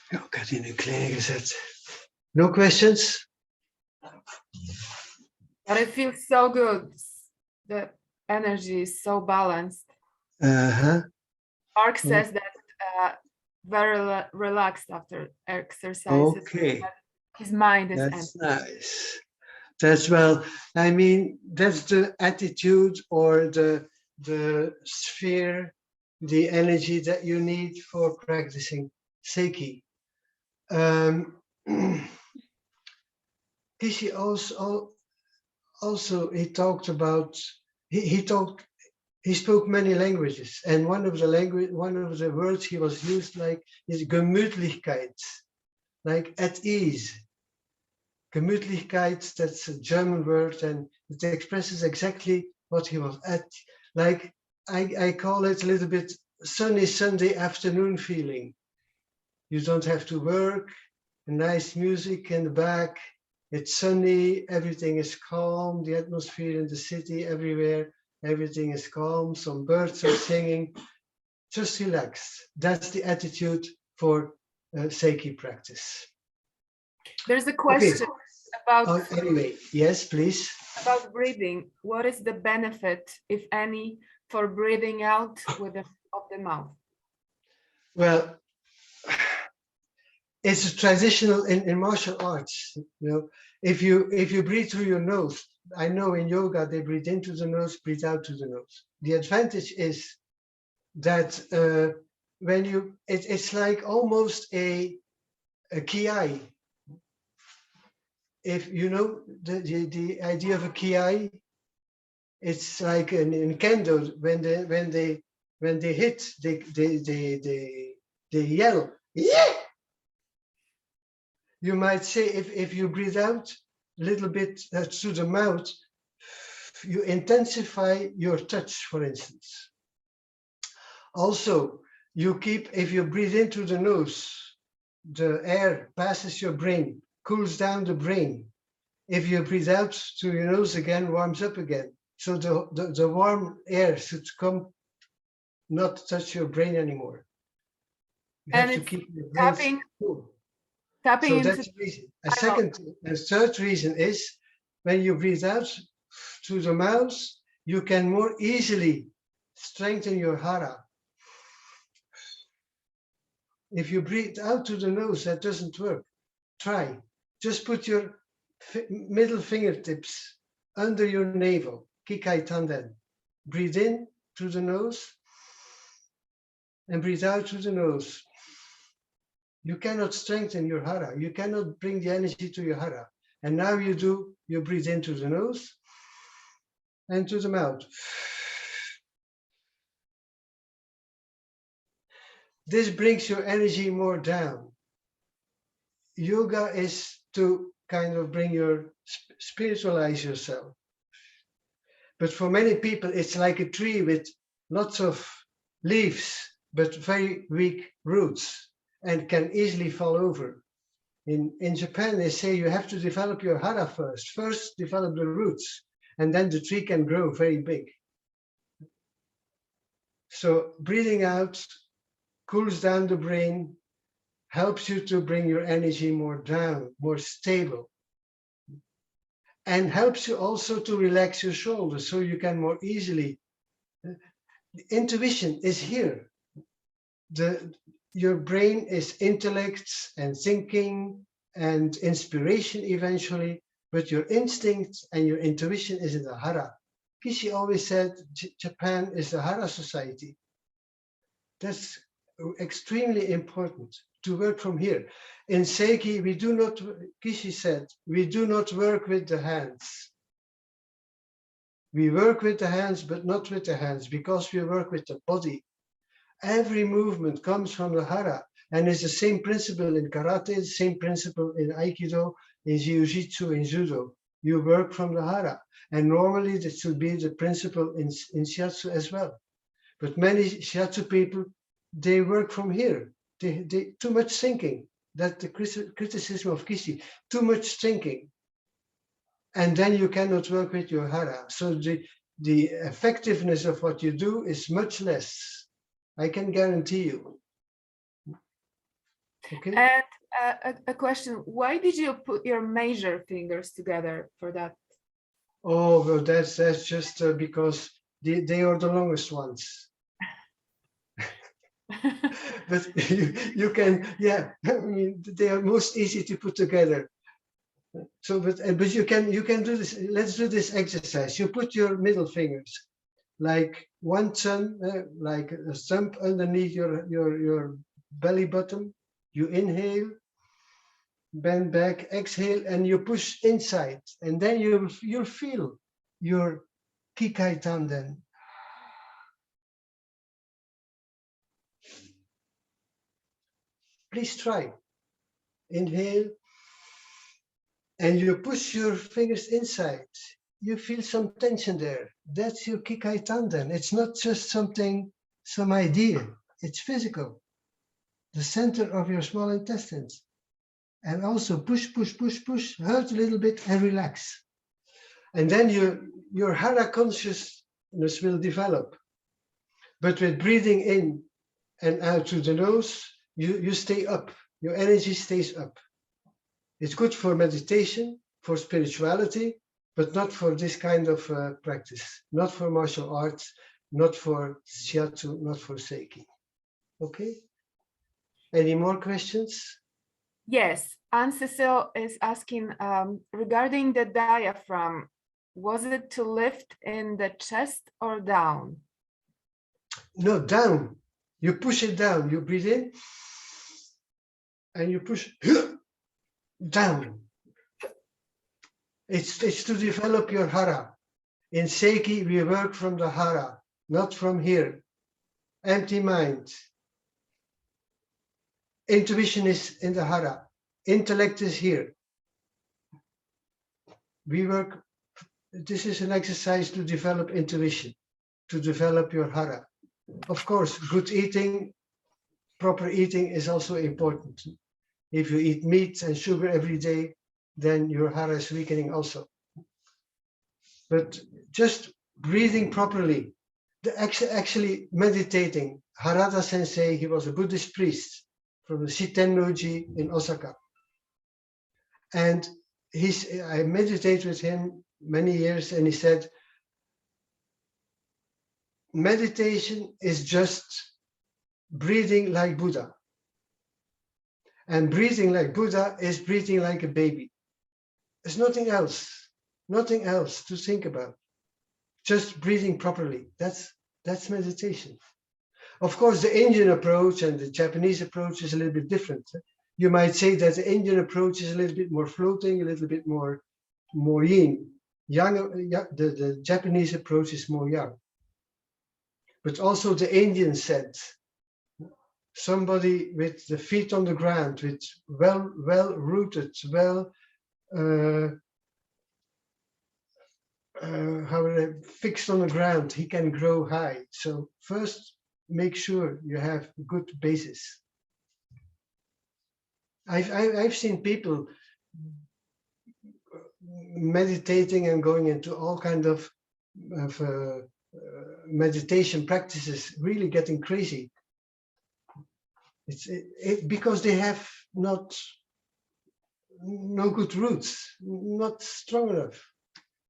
Ja, ik had die nu klein gezet. No questions? But it feels so good. The energy is so balanced. Mark says that very relaxed after exercises. Okay. His mind is That's empty. nice. That's well, I mean, that's the attitude or the sphere, the energy that you need for practicing Seiki. Kishi also he talked about he spoke many languages, and one of the words he was used like is Gemütlichkeit, like at ease. Gemütlichkeit, that's a German word, and it expresses exactly what he was at. Like I call it a little bit sunny Sunday afternoon feeling. You don't have to work, nice music in the back, it's sunny, everything is calm, the atmosphere in the city, everywhere, everything is calm, some birds are singing, just relax. That's the attitude for Seiki practice. There's a question about... anyway, yes, please. About breathing, what is the benefit, if any, for breathing out with the of the mouth? Well, it's a traditional in martial arts. You know, if you breathe through your nose, I know in yoga they breathe into the nose, breathe out to the nose. The advantage is that when you, it's like almost a ki. If you know the idea of a ki, it's like in kendo when they hit, they yell, yeah. You might say if you breathe out a little bit through the mouth, you intensify your touch, for instance. Also, you keep, if you breathe into the nose, the air passes your brain, cools down the brain. If you breathe out through your nose again, warms up again. So the warm air should come, not touch your brain anymore. You have to keep your brain cool. So that's the reason. A third reason is when you breathe out through the mouth, you can more easily strengthen your hara. If you breathe out to the nose, that doesn't work. Try. Just put your middle fingertips under your navel, Kikai Tanden. Breathe in through the nose and breathe out through the nose. You cannot strengthen your hara. You cannot bring the energy to your hara. And now you do, you breathe into the nose and to the mouth. This brings your energy more down. Yoga is to kind of bring your, spiritualize yourself. But for many people, it's like a tree with lots of leaves, but very weak roots, and can easily fall over. In Japan, they say you have to develop your hara first. First, develop the roots, and then the tree can grow very big. So breathing out cools down the brain, helps you to bring your energy more down, more stable, and helps you also to relax your shoulders so you can more easily. The intuition is here. Your brain is intellect and thinking and inspiration eventually, but your instinct and your intuition is in the hara. Kishi always said Japan is the hara society. That's extremely important to work from here. In Seiki, we do not, Kishi said, we do not work with the hands. We work with the hands, but not with the hands, because we work with the body. Every movement comes from the hara, and it's the same principle in karate, the same principle in aikido, in jiu-jitsu, in judo. You work from the hara, and normally this should be the principle in shiatsu as well. But many shiatsu people, they work from here. They too much thinking. That's the criticism of Kishi. Too much thinking, and then you cannot work with your hara. So the effectiveness of what you do is much less. I can guarantee you. Okay. And a question: why did you put your major fingers together for that? Oh, well, that's just because they are the longest ones. But you can, yeah. I mean, they are most easy to put together. So, but you can do this. Let's do this exercise. You put your middle fingers like one thumb, like a thumb underneath your belly button. You inhale, bend back, exhale, and you push inside, and then you'll feel your kikai tanden. Please try. Inhale, and you push your fingers inside. You feel some tension there. That's your kikai tanden. It's not just some idea. It's physical. The center of your small intestines. And also push, push, push, push, hurt a little bit and relax. And then your hara consciousness will develop. But with breathing in and out through the nose, you stay up. Your energy stays up. It's good for meditation, for spirituality, but not for this kind of practice. Not for martial arts, not for shiatsu, not for seiki. Okay? Any more questions? Yes, Anne Cecile is asking regarding the diaphragm, was it to lift in the chest or down? No, down. You push it down. You breathe in and you push down. It's to develop your hara. In Seiki, we work from the hara, not from here. Empty mind. Intuition is in the hara. Intellect is here. We work, this is an exercise to develop intuition, to develop your hara. Of course, good eating, proper eating is also important. If you eat meat and sugar every day, then your hara is weakening also. But just breathing properly, actually meditating. Harada Sensei, he was a Buddhist priest from the Shitennoji in Osaka. And I meditated with him many years, and he said, meditation is just breathing like Buddha. And breathing like Buddha is breathing like a baby. There's nothing else to think about. Just breathing properly. That's meditation. Of course, the Indian approach and the Japanese approach is a little bit different. You might say that the Indian approach is a little bit more floating, a little bit more yin. The Japanese approach is more yang. But also the Indian said, somebody with the feet on the ground, with well rooted, fixed on the ground, he can grow high. So first, make sure you have a good basis. I've seen people meditating and going into all kind of meditation practices, really getting crazy. Because they have no good roots, not strong enough.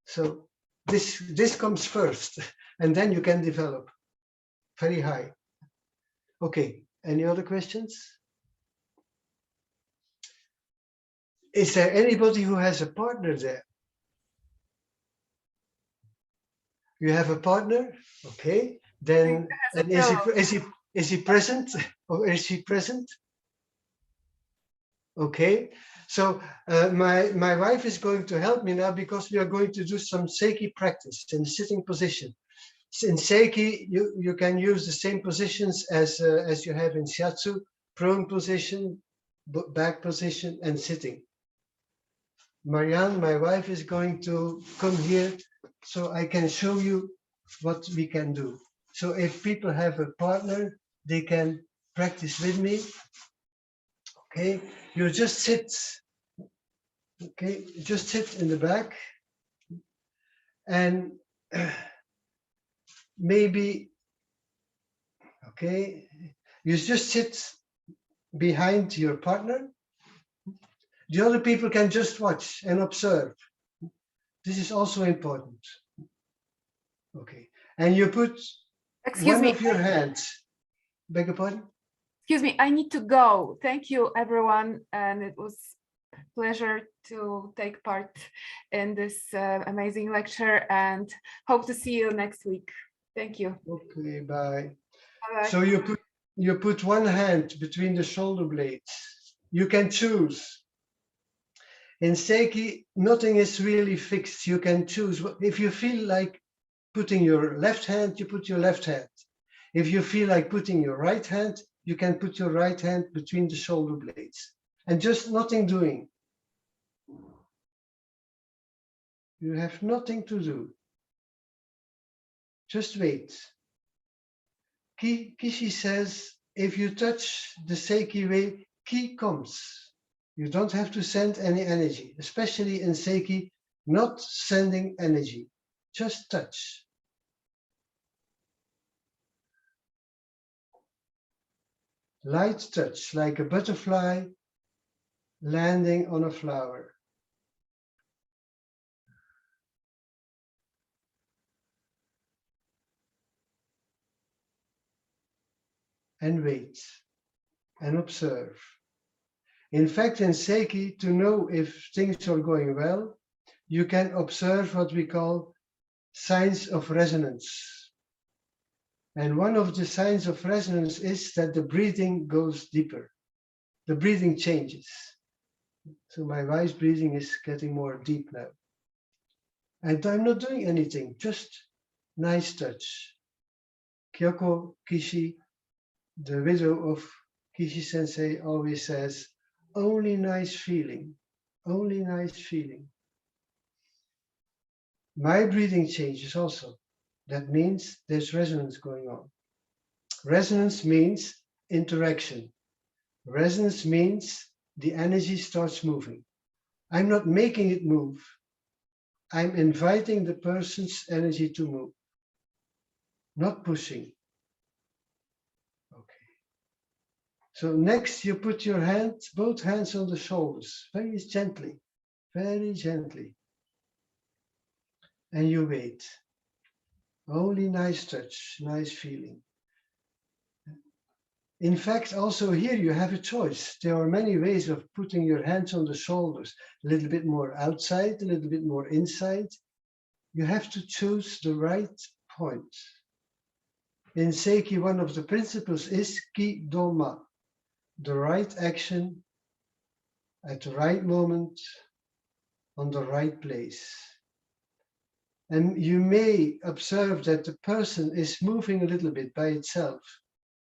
So this comes first, and then you can develop very high. Okay, any other questions? Is there anybody who has a partner there? You have a partner? Okay, then and is he present or is she present? Okay, so my wife is going to help me now because we are going to do some Seiki practice in sitting position. In Seiki, you can use the same positions as you have in Shiatsu: prone position, back position, and sitting. Marianne, my wife, is going to come here so I can show you what we can do. So if people have a partner, they can practice with me. Okay, you just sit. Okay, just sit in the back, and maybe, okay, you just sit behind your partner. The other people can just watch and observe. This is also important. Okay, and you put one of your hands. Beg your pardon? Excuse me, I need to go. Thank you, everyone, and it was a pleasure to take part in this amazing lecture, and hope to see you next week. Thank you. Okay, bye. Bye-bye. So you put one hand between the shoulder blades. You can choose. In Seiki, nothing is really fixed. You can choose. If you feel like putting your left hand, you put your left hand. If you feel like putting your right hand, you can put your right hand between the shoulder blades. And just nothing doing. You have nothing to do. Just wait. Kishi says, if you touch the Seiki way, Ki comes. You don't have to send any energy, especially in Seiki, not sending energy, just touch. Light touch, like a butterfly landing on a flower. And wait, and observe. In fact, in Seiki, to know if things are going well, you can observe what we call signs of resonance. And one of the signs of resonance is that the breathing goes deeper. The breathing changes. So my wife's breathing is getting more deep now. And I'm not doing anything, just nice touch. Kyoko Kishi, the widow of Kishi Sensei, always says, only nice feeling, only nice feeling. My breathing changes also. That means there's resonance going on. Resonance means interaction. Resonance means the energy starts moving. I'm not making it move. I'm inviting the person's energy to move, not pushing. Okay. So next you put your hands, both hands on the shoulders, very gently, very gently. And you wait. Only nice touch, nice feeling. In fact, also here you have a choice. There are many ways of putting your hands on the shoulders, a little bit more outside, a little bit more inside. You have to choose the right point. In Seiki, one of the principles is ki-doma, the right action at the right moment on the right place. And you may observe that the person is moving a little bit by itself.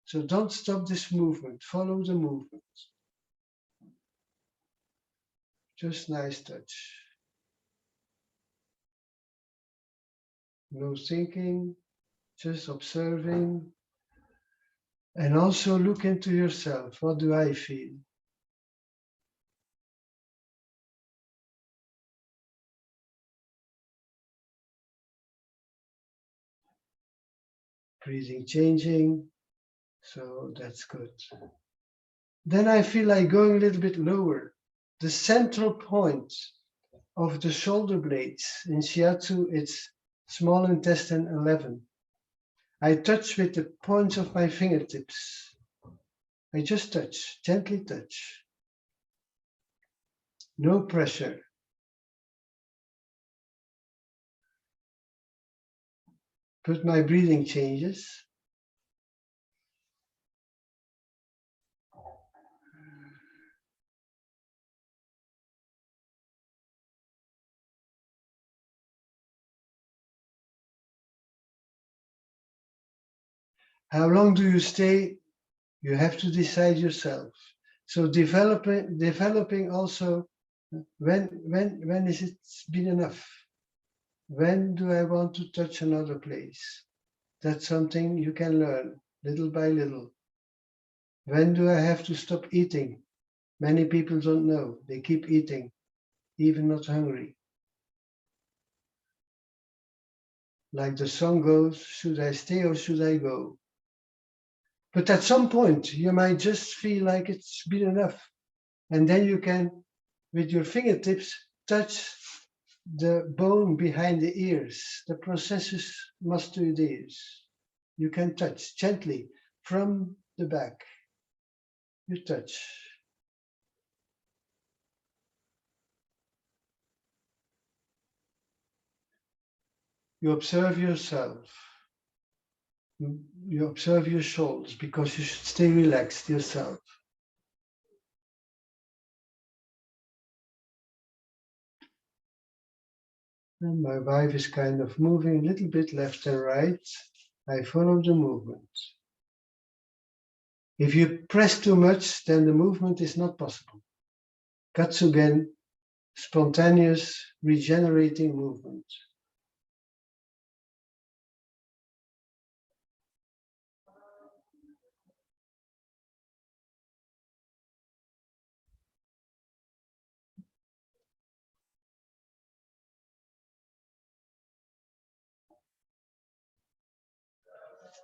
So don't stop this movement, follow the movement. Just nice touch. No thinking, just observing. And also look into yourself. What do I feel? Breathing changing. So that's good. Then I feel like going a little bit lower. The central point of the shoulder blades in Shiatsu, it's small intestine 11. I touch with the points of my fingertips. I just touch, gently touch. No pressure. But my breathing changes. How long do you stay? You have to decide yourself. So developing also when is it been enough? When do I want to touch another place? That's something you can learn little by little. When do I have to stop eating? Many people don't know. They keep eating, even not hungry. Like the song goes, should I stay or should I go? But at some point, you might just feel like it's been enough. And then you can, with your fingertips, touch the bone behind the ears, the processus mastoideus. You can touch gently from the back. You touch. You observe yourself. You observe your shoulders because you should stay relaxed yourself. And my wife is kind of moving a little bit left and right. I follow the movement. If you press too much, then the movement is not possible. Katsugen, spontaneous, regenerating movement.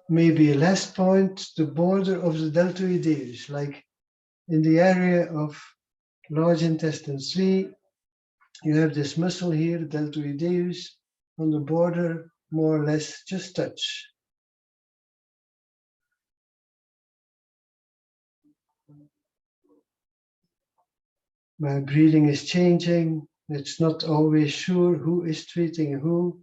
Maybe a last point, the border of the deltoideus, like in the area of large intestine 3, you have this muscle here, deltoideus, on the border, more or less, just touch. My breathing is changing. It's not always sure who is treating who.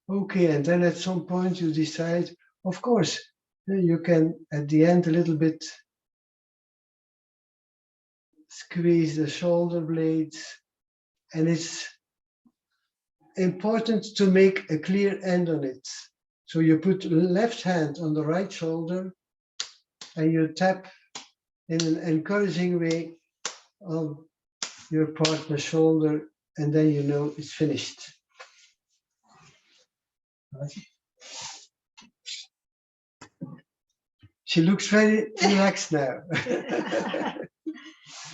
Okay, and then at some point you decide, of course, you can at the end a little bit squeeze the shoulder blades, and it's important to make a clear end on it. So you put left hand on the right shoulder and you tap in an encouraging way on your partner's shoulder, and then you know it's finished. She looks very relaxed now.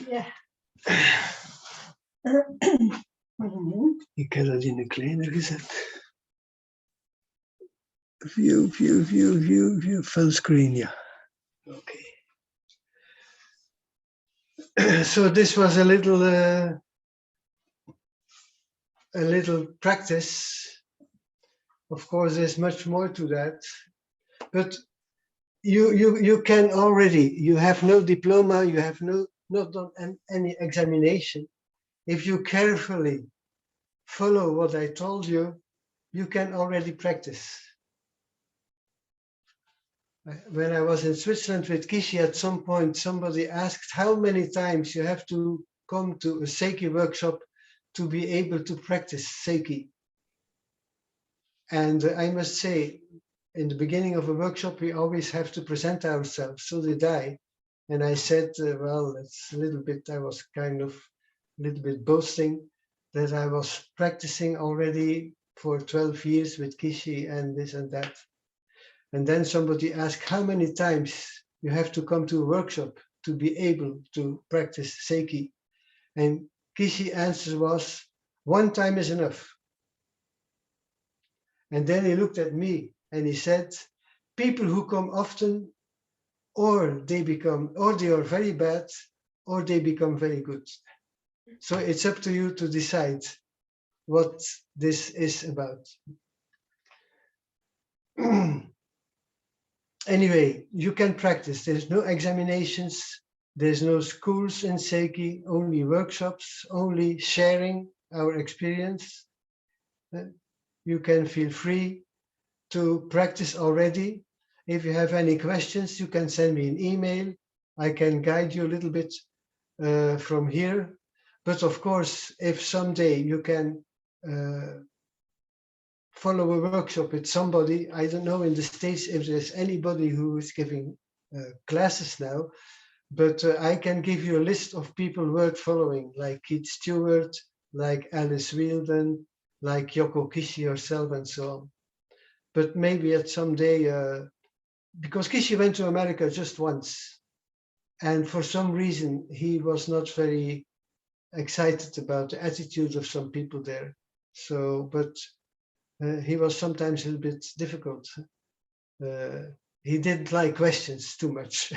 Ja. Ik heb dat in een kleiner gezet. View, full screen, yeah. Okay. So this was a little practice. Of course, there's much more to that, but you can already. You have no diploma. You have not done any examination. If you carefully follow what I told you, you can already practice. When I was in Switzerland with Kishi, at some point somebody asked how many times you have to come to a Seiki workshop to be able to practice Seiki. And I must say, in the beginning of a workshop, we always have to present ourselves. So did I. And I said, well, it's a little bit, I was kind of a little bit boasting that I was practicing already for 12 years with Kishi and this and that. And then somebody asked how many times you have to come to a workshop to be able to practice Seiki. And Kishi's answer was, one time is enough. And then he looked at me and he said, people who come often, or they are very bad, or they become very good. So it's up to you to decide what this is about. Anyway, you can practice. There's no examinations. There's no schools in Seiki, only workshops, only sharing our experience. You can feel free to practice already. If you have any questions, you can send me an email. I can guide you a little bit from here. But of course, if someday you can follow a workshop with somebody, I don't know in the States if there's anybody who is giving classes now, but I can give you a list of people worth following, like Keith Stewart, like Alice Wielden, like Yoko Kishi herself, and so on. But maybe at some day, because Kishi went to America just once, and for some reason he was not very excited about the attitude of some people there. So, but he was sometimes a little bit difficult. He didn't like questions too much.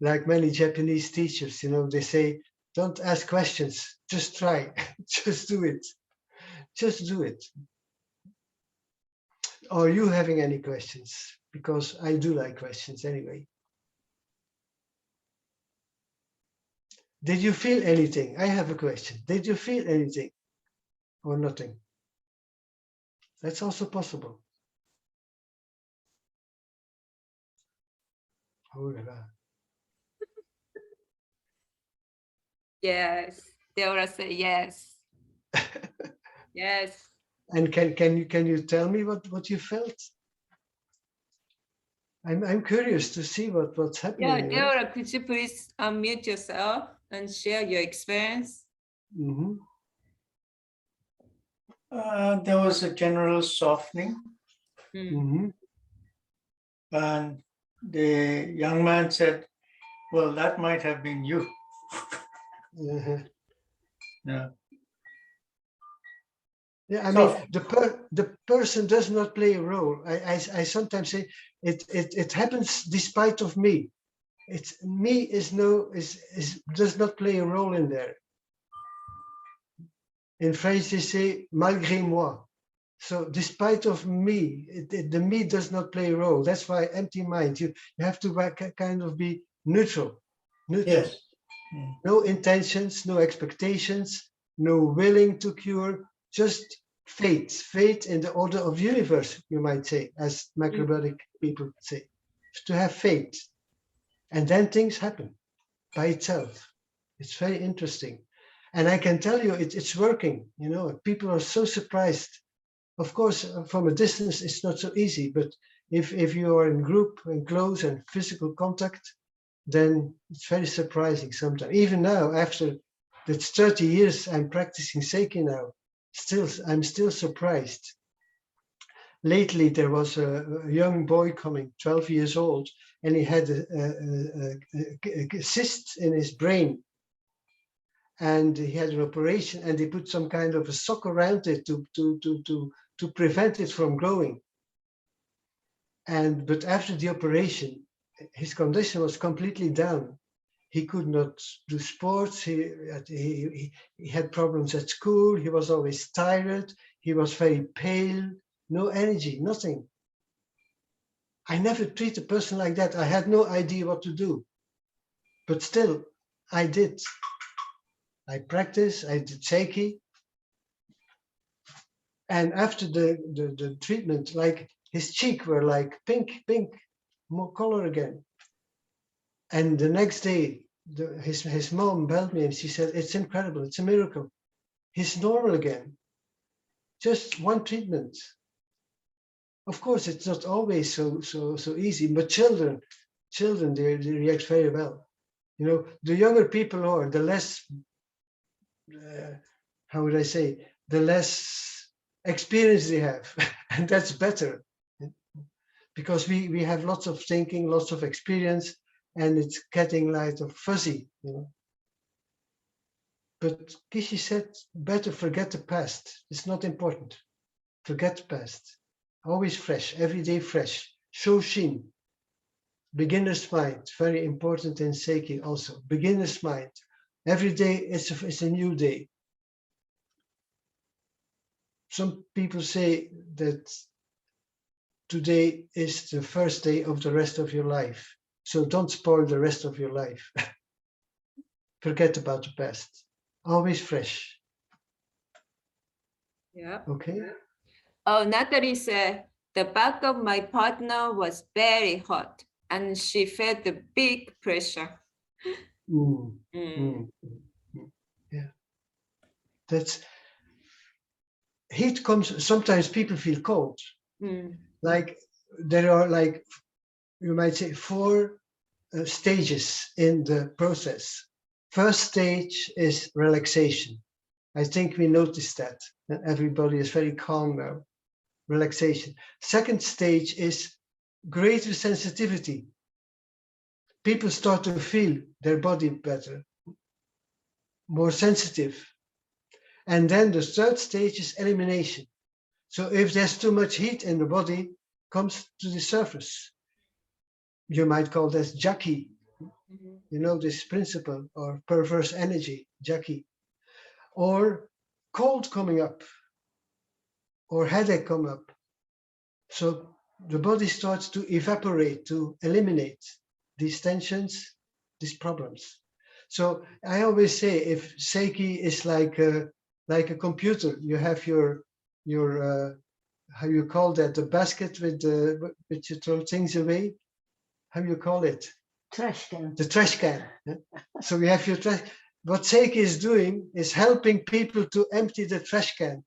Like many Japanese teachers, they say, don't ask questions, just try, just do it, just do it. Are you having any questions? Because I do like questions anyway. Did you feel anything? I have a question. Did you feel anything or nothing? That's also possible. Oh, yeah. Yes, they all say yes. Yes. And can you tell me what you felt? I'm curious to see what's happening. Yeah, Deora, could you please unmute yourself and share your experience? Mm-hmm. There was a general softening. Mm-hmm. And the young man said, well, that might have been you. Uh-huh. Yeah. Yeah, I mean, the person does not play a role. I sometimes say it happens despite of me. It's me does not play a role in there. In French, they say malgré moi. So despite of me, the me does not play a role. That's why empty mind. You have to kind of be neutral. Yes. No intentions, no expectations, no willing to cure, just fate in the order of universe, you might say, as macrobiotic people say, to have faith. And then things happen by itself. It's very interesting. And I can tell you it's working, people are so surprised. Of course, from a distance, it's not so easy, but if you are in group and close and physical contact, then it's very surprising sometimes. Even now, after that's 30 years I'm practicing Seiki now, I'm still surprised. Lately, there was a young boy coming, 12 years old, and he had a cyst in his brain. And he had an operation, and they put some kind of a sock around it to prevent it from growing. But after the operation, his condition was completely down. He could not do sports. He had problems at school. He was always tired. He was very pale, no energy, nothing. I never treat a person like that. I had no idea what to do. But still, I did. I practiced, I did Seiki. And after the treatment, like his cheek were like pink, more color again. And the next day, his mom belled me and she said, it's incredible, it's a miracle. He's normal again. Just one treatment. Of course, it's not always so easy, but children, children, they react very well. You know, the younger people are, the less, how would I say, the less experience they have. And that's better. Because we have lots of thinking, lots of experience, and it's getting like fuzzy, you know. But Kishi said, better forget the past. It's not important. Forget the past. Always fresh, every day fresh. Shoshin, beginner's mind, very important in Seiki also. Beginner's mind. Every day it's a new day. Some people say that today is the first day of the rest of your life. So don't spoil the rest of your life. Forget about the past. Always fresh. Yeah. Okay. Oh, Natalie said, the back of my partner was very hot and she felt the big pressure. Mm, Mm. yeah. That's heat comes, sometimes people feel cold. Mm. Like there are like, you might say 4 stages in the process. First stage is relaxation. I think we noticed that everybody is very calm now. Relaxation. Second stage is greater sensitivity. People start to feel their body better, more sensitive. And then the third stage is elimination. So if there's too much heat in the body, comes to the surface. You might call this Jaki. You know this principle, or perverse energy, Jaki. Or cold coming up, or headache come up. So the body starts to evaporate, to eliminate these tensions, these problems. So I always say, if Seiki is like a computer, you have your how you call that, the basket with which you throw things away. How you call it? Trash can. The trash can. Yeah? So we have your trash. What Seiki is doing is helping people to empty the trash can.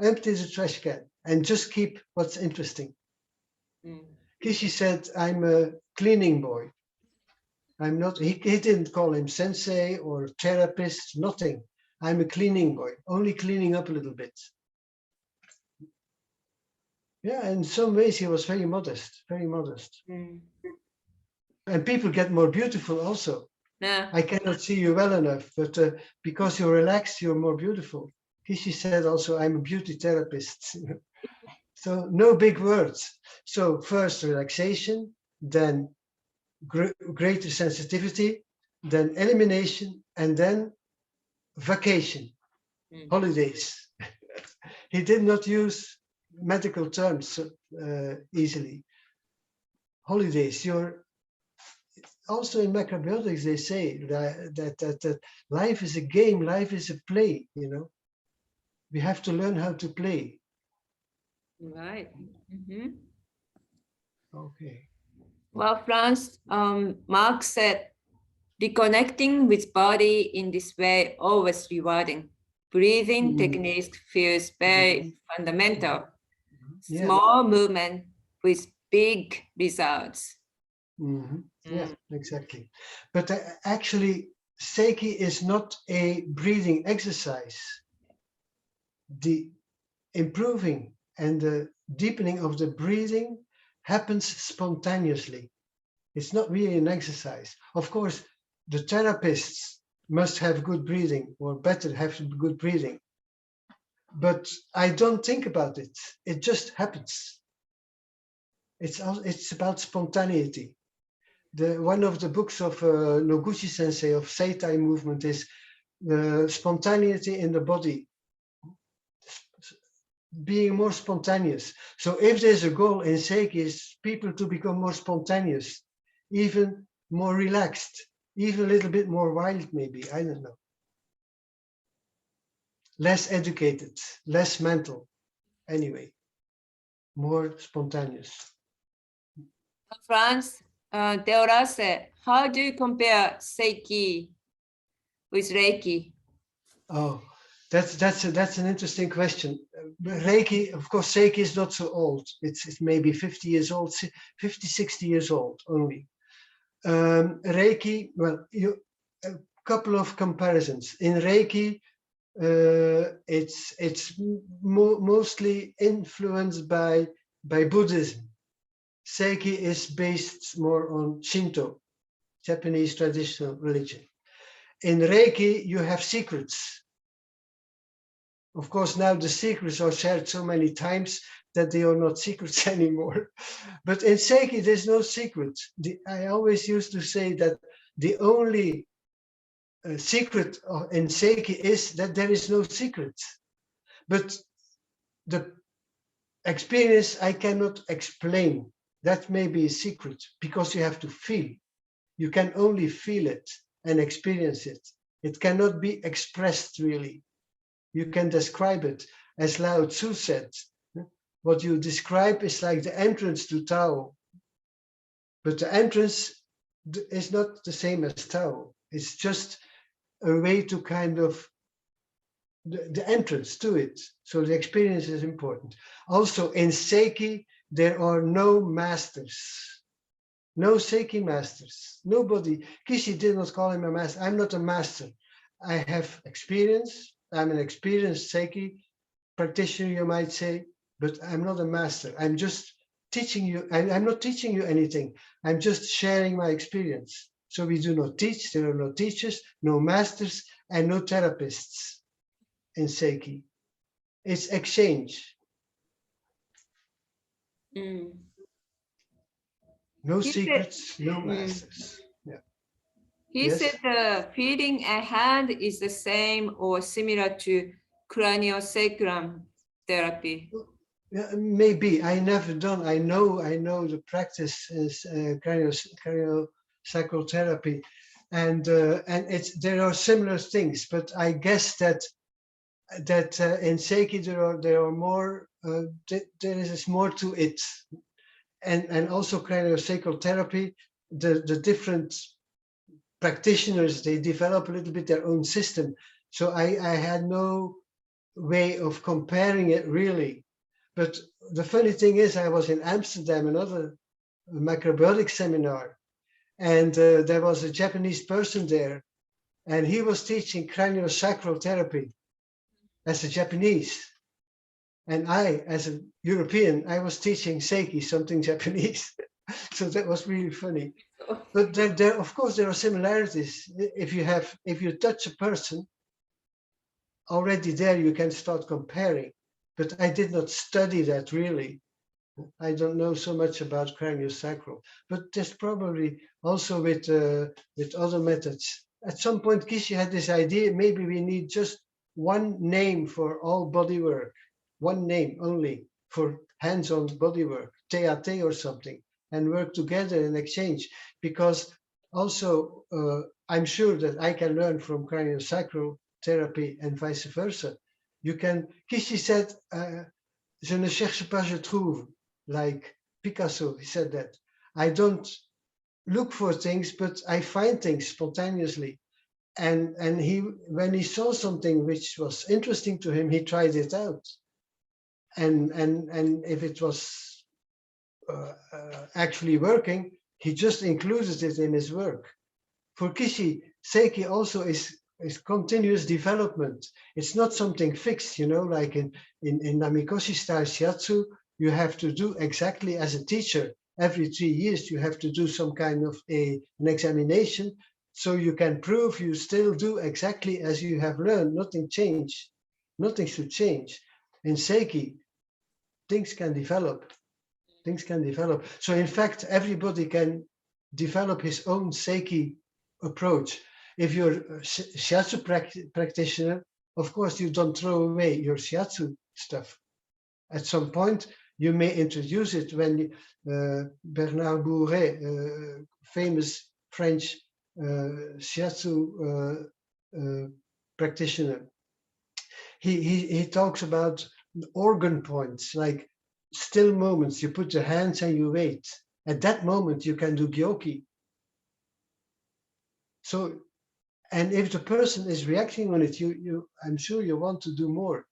Empty the trash can and just keep what's interesting. Mm. Kishi said, I'm a cleaning boy. I'm not, he didn't call him sensei or therapist, nothing. I'm a cleaning boy, only cleaning up a little bit. Yeah, in some ways he was very modest, very modest. Mm. And people get more beautiful also. Yeah. I cannot see you well enough, but because you're relaxed, you're more beautiful. Kishi said also, I'm a beauty therapist. So no big words. So first relaxation, then greater sensitivity, then elimination, and then vacation, holidays. He did not use medical terms easily. Holidays. You're also in macrobiotics. They say that life is a game, life is a play. You know, we have to learn how to play. Right. Mm-hmm. Okay. Well, Frans, Mark said, reconnecting with body in this way always rewarding. Breathing techniques feels very fundamental. Yeah. Small movement with big results. Yeah, exactly. But actually, Seiki is not a breathing exercise. The improving and the deepening of the breathing happens spontaneously. It's not really an exercise. Of course, the therapists must have good breathing, or better have good breathing. But I don't think about it. It just happens. It's about spontaneity. One of the books of Noguchi Sensei of Seitai movement is spontaneity in the body, being more spontaneous. So if there's a goal in Seiki, is people to become more spontaneous, even more relaxed, even a little bit more wild, maybe, I don't know. Less educated, less mental, anyway, more spontaneous. Frans, Deora said, how do you compare Seiki with Reiki? Oh, That's an interesting question. Reiki, of course, Seiki is not so old. It's maybe 50 years old, 50, 60 years old only. Reiki, well, a couple of comparisons. In Reiki, it's mostly influenced by Buddhism. Seiki is based more on Shinto, Japanese traditional religion. In Reiki, you have secrets. Of course, now the secrets are shared so many times that they are not secrets anymore. But in Seiki, there's no secret. I always used to say that the only secret in Seiki is that there is no secret. But the experience I cannot explain. That may be a secret because you have to feel. You can only feel it and experience it. It cannot be expressed really. You can describe it, as Lao Tzu said. What you describe is like the entrance to Tao. But the entrance is not the same as Tao. It's just a way to kind of the entrance to it. So the experience is important. Also in Seiki, there are no masters. No Seiki masters. Nobody. Kishi did not call him a master. I'm not a master. I have experience. I'm an experienced Seiki practitioner, you might say, but I'm not a master. I'm just teaching you. I'm not teaching you anything. I'm just sharing my experience. So we do not teach. There are no teachers, no masters, and no therapists in Seiki. It's exchange. No secrets, no masters. Yeah. He Yes? said the feeling at hand is the same or similar to craniosacral therapy. Yeah, maybe. I never done. I know the practice is craniosacral therapy, and there are similar things. But I guess that in Seiki there are more. There is more to it, and also craniosacral therapy. The different practitioners, they develop a little bit their own system. So I had no way of comparing it really. But the funny thing is, I was in Amsterdam, another microbiotic seminar, and there was a Japanese person there, and he was teaching craniosacral therapy as a Japanese. And I, as a European, I was teaching Seiki, something Japanese. So that was really funny. But there, of course, there are similarities. If you touch a person, already there you can start comparing. But I did not study that really. I don't know so much about craniosacral, but there's probably also with other methods. At some point, Kishi had this idea, maybe we need just one name for all body work, one name only for hands-on body work, TAT or something, and work together and exchange. Because also, I'm sure that I can learn from craniosacral therapy and vice versa. You can, Kishi said, je ne cherche pas, je trouve. Like Picasso, he said that. I don't look for things, but I find things spontaneously. And when he saw something which was interesting to him, he tried it out. And if it was actually working, he just included it in his work. For Kishi, Seiki also is continuous development. It's not something fixed, like in Namikoshi style Shiatsu, you have to do exactly as a teacher. Every 3 years, you have to do some kind of an examination, so you can prove you still do exactly as you have learned. Nothing changed. Nothing should change. In Seiki, things can develop. Things can develop. So in fact, everybody can develop his own Seiki approach. If you're a Shiatsu practitioner, of course, you don't throw away your Shiatsu stuff. At some point, you may introduce it when Bernard Bourret, famous French Shiatsu practitioner, he talks about organ points, like still moments. You put your hands and you wait. At that moment, you can do Gyooki. So And if the person is reacting on it, I'm sure you want to do more.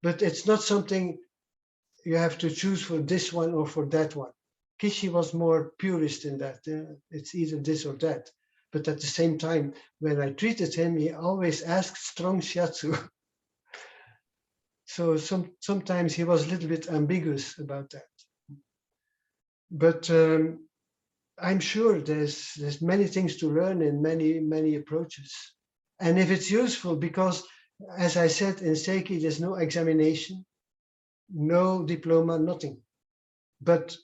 But it's not something you have to choose for this one or for that one. Kishi was more purist in that. It's either this or that. But at the same time, when I treated him, he always asked strong shiatsu. So sometimes he was a little bit ambiguous about that. But I'm sure there's many things to learn in many approaches. And if it's useful, because as I said in Seiki, there's no examination, no diploma, nothing. But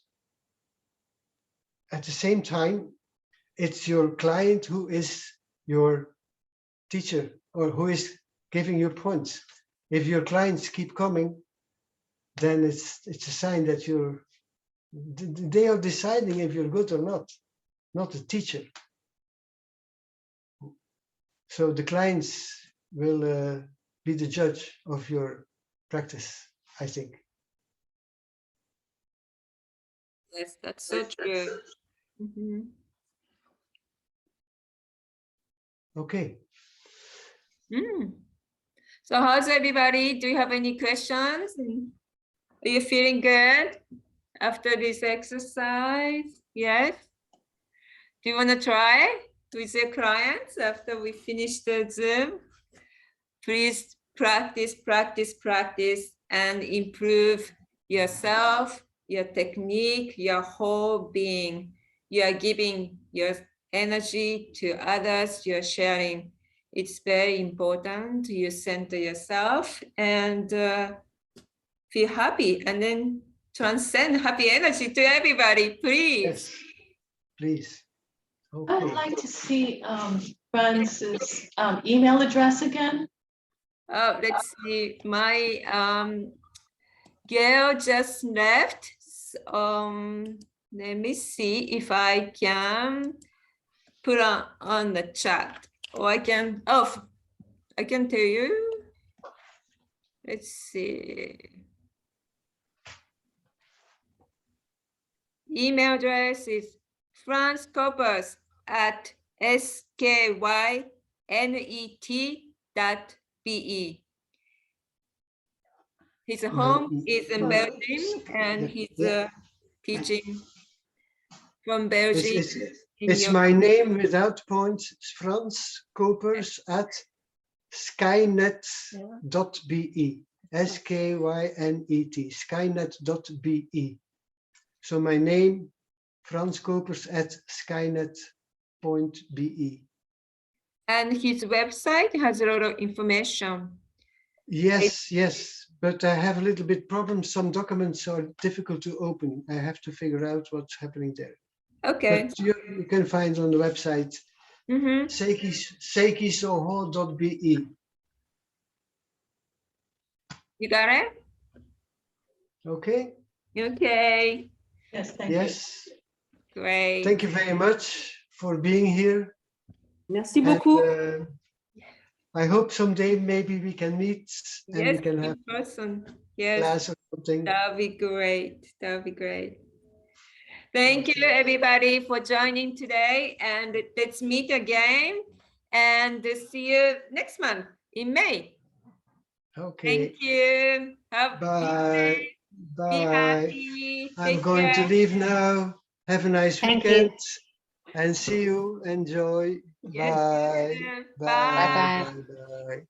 at the same time, it's your client who is your teacher or who is giving you points. If your clients keep coming, then it's a sign that they are deciding if you're good or not the teacher. So the clients will be the judge of your practice, I think. Yes, that's so true. Mhm. Okay. So how's everybody? Do you have any questions? Are you feeling good after this exercise? Yes? Do you want to try with your clients after we finish the Zoom? Please practice, practice, practice, and improve yourself, your technique, your whole being. You are giving your energy to others, you're sharing. It's very important you center yourself and feel happy, and then transcend happy energy to everybody, please. Yes, please. I Okay. would like to see Fran's email address again. Oh, let's see. My Gail just left. Let me see if I can put on the chat, or I can. Oh, I can tell you. Let's see. Email address is franscopers@skynet.be. His home is in Belgium, and he's teaching from Belgium. It's my name without points, Frans Kopers at skynet.be. SKYNET, skynet.be. So my name, Frans Kopers at skynet.be. And his website has a lot of information. Yes, yes, but I have a little bit problem. Some documents are difficult to open. I have to figure out what's happening there. Okay. But you can find on the website seikisoho.be. You got it? Okay. Yes, Okay. thank you. Yes. Great. Thank you very much for being here. Merci And, beaucoup. I hope someday maybe we can meet and we can have in person. a Yes, class or something. that'll be great. That'll be great. Thank you, everybody, for joining today. And let's meet again and see you next month in May. Okay. Thank you. Have Bye. Be Bye. happy. I'm Take going to care. leave now. Have a nice Thank weekend. you. And see you. Enjoy. Yes, Bye. you too. Bye. Bye-bye. Bye. Bye.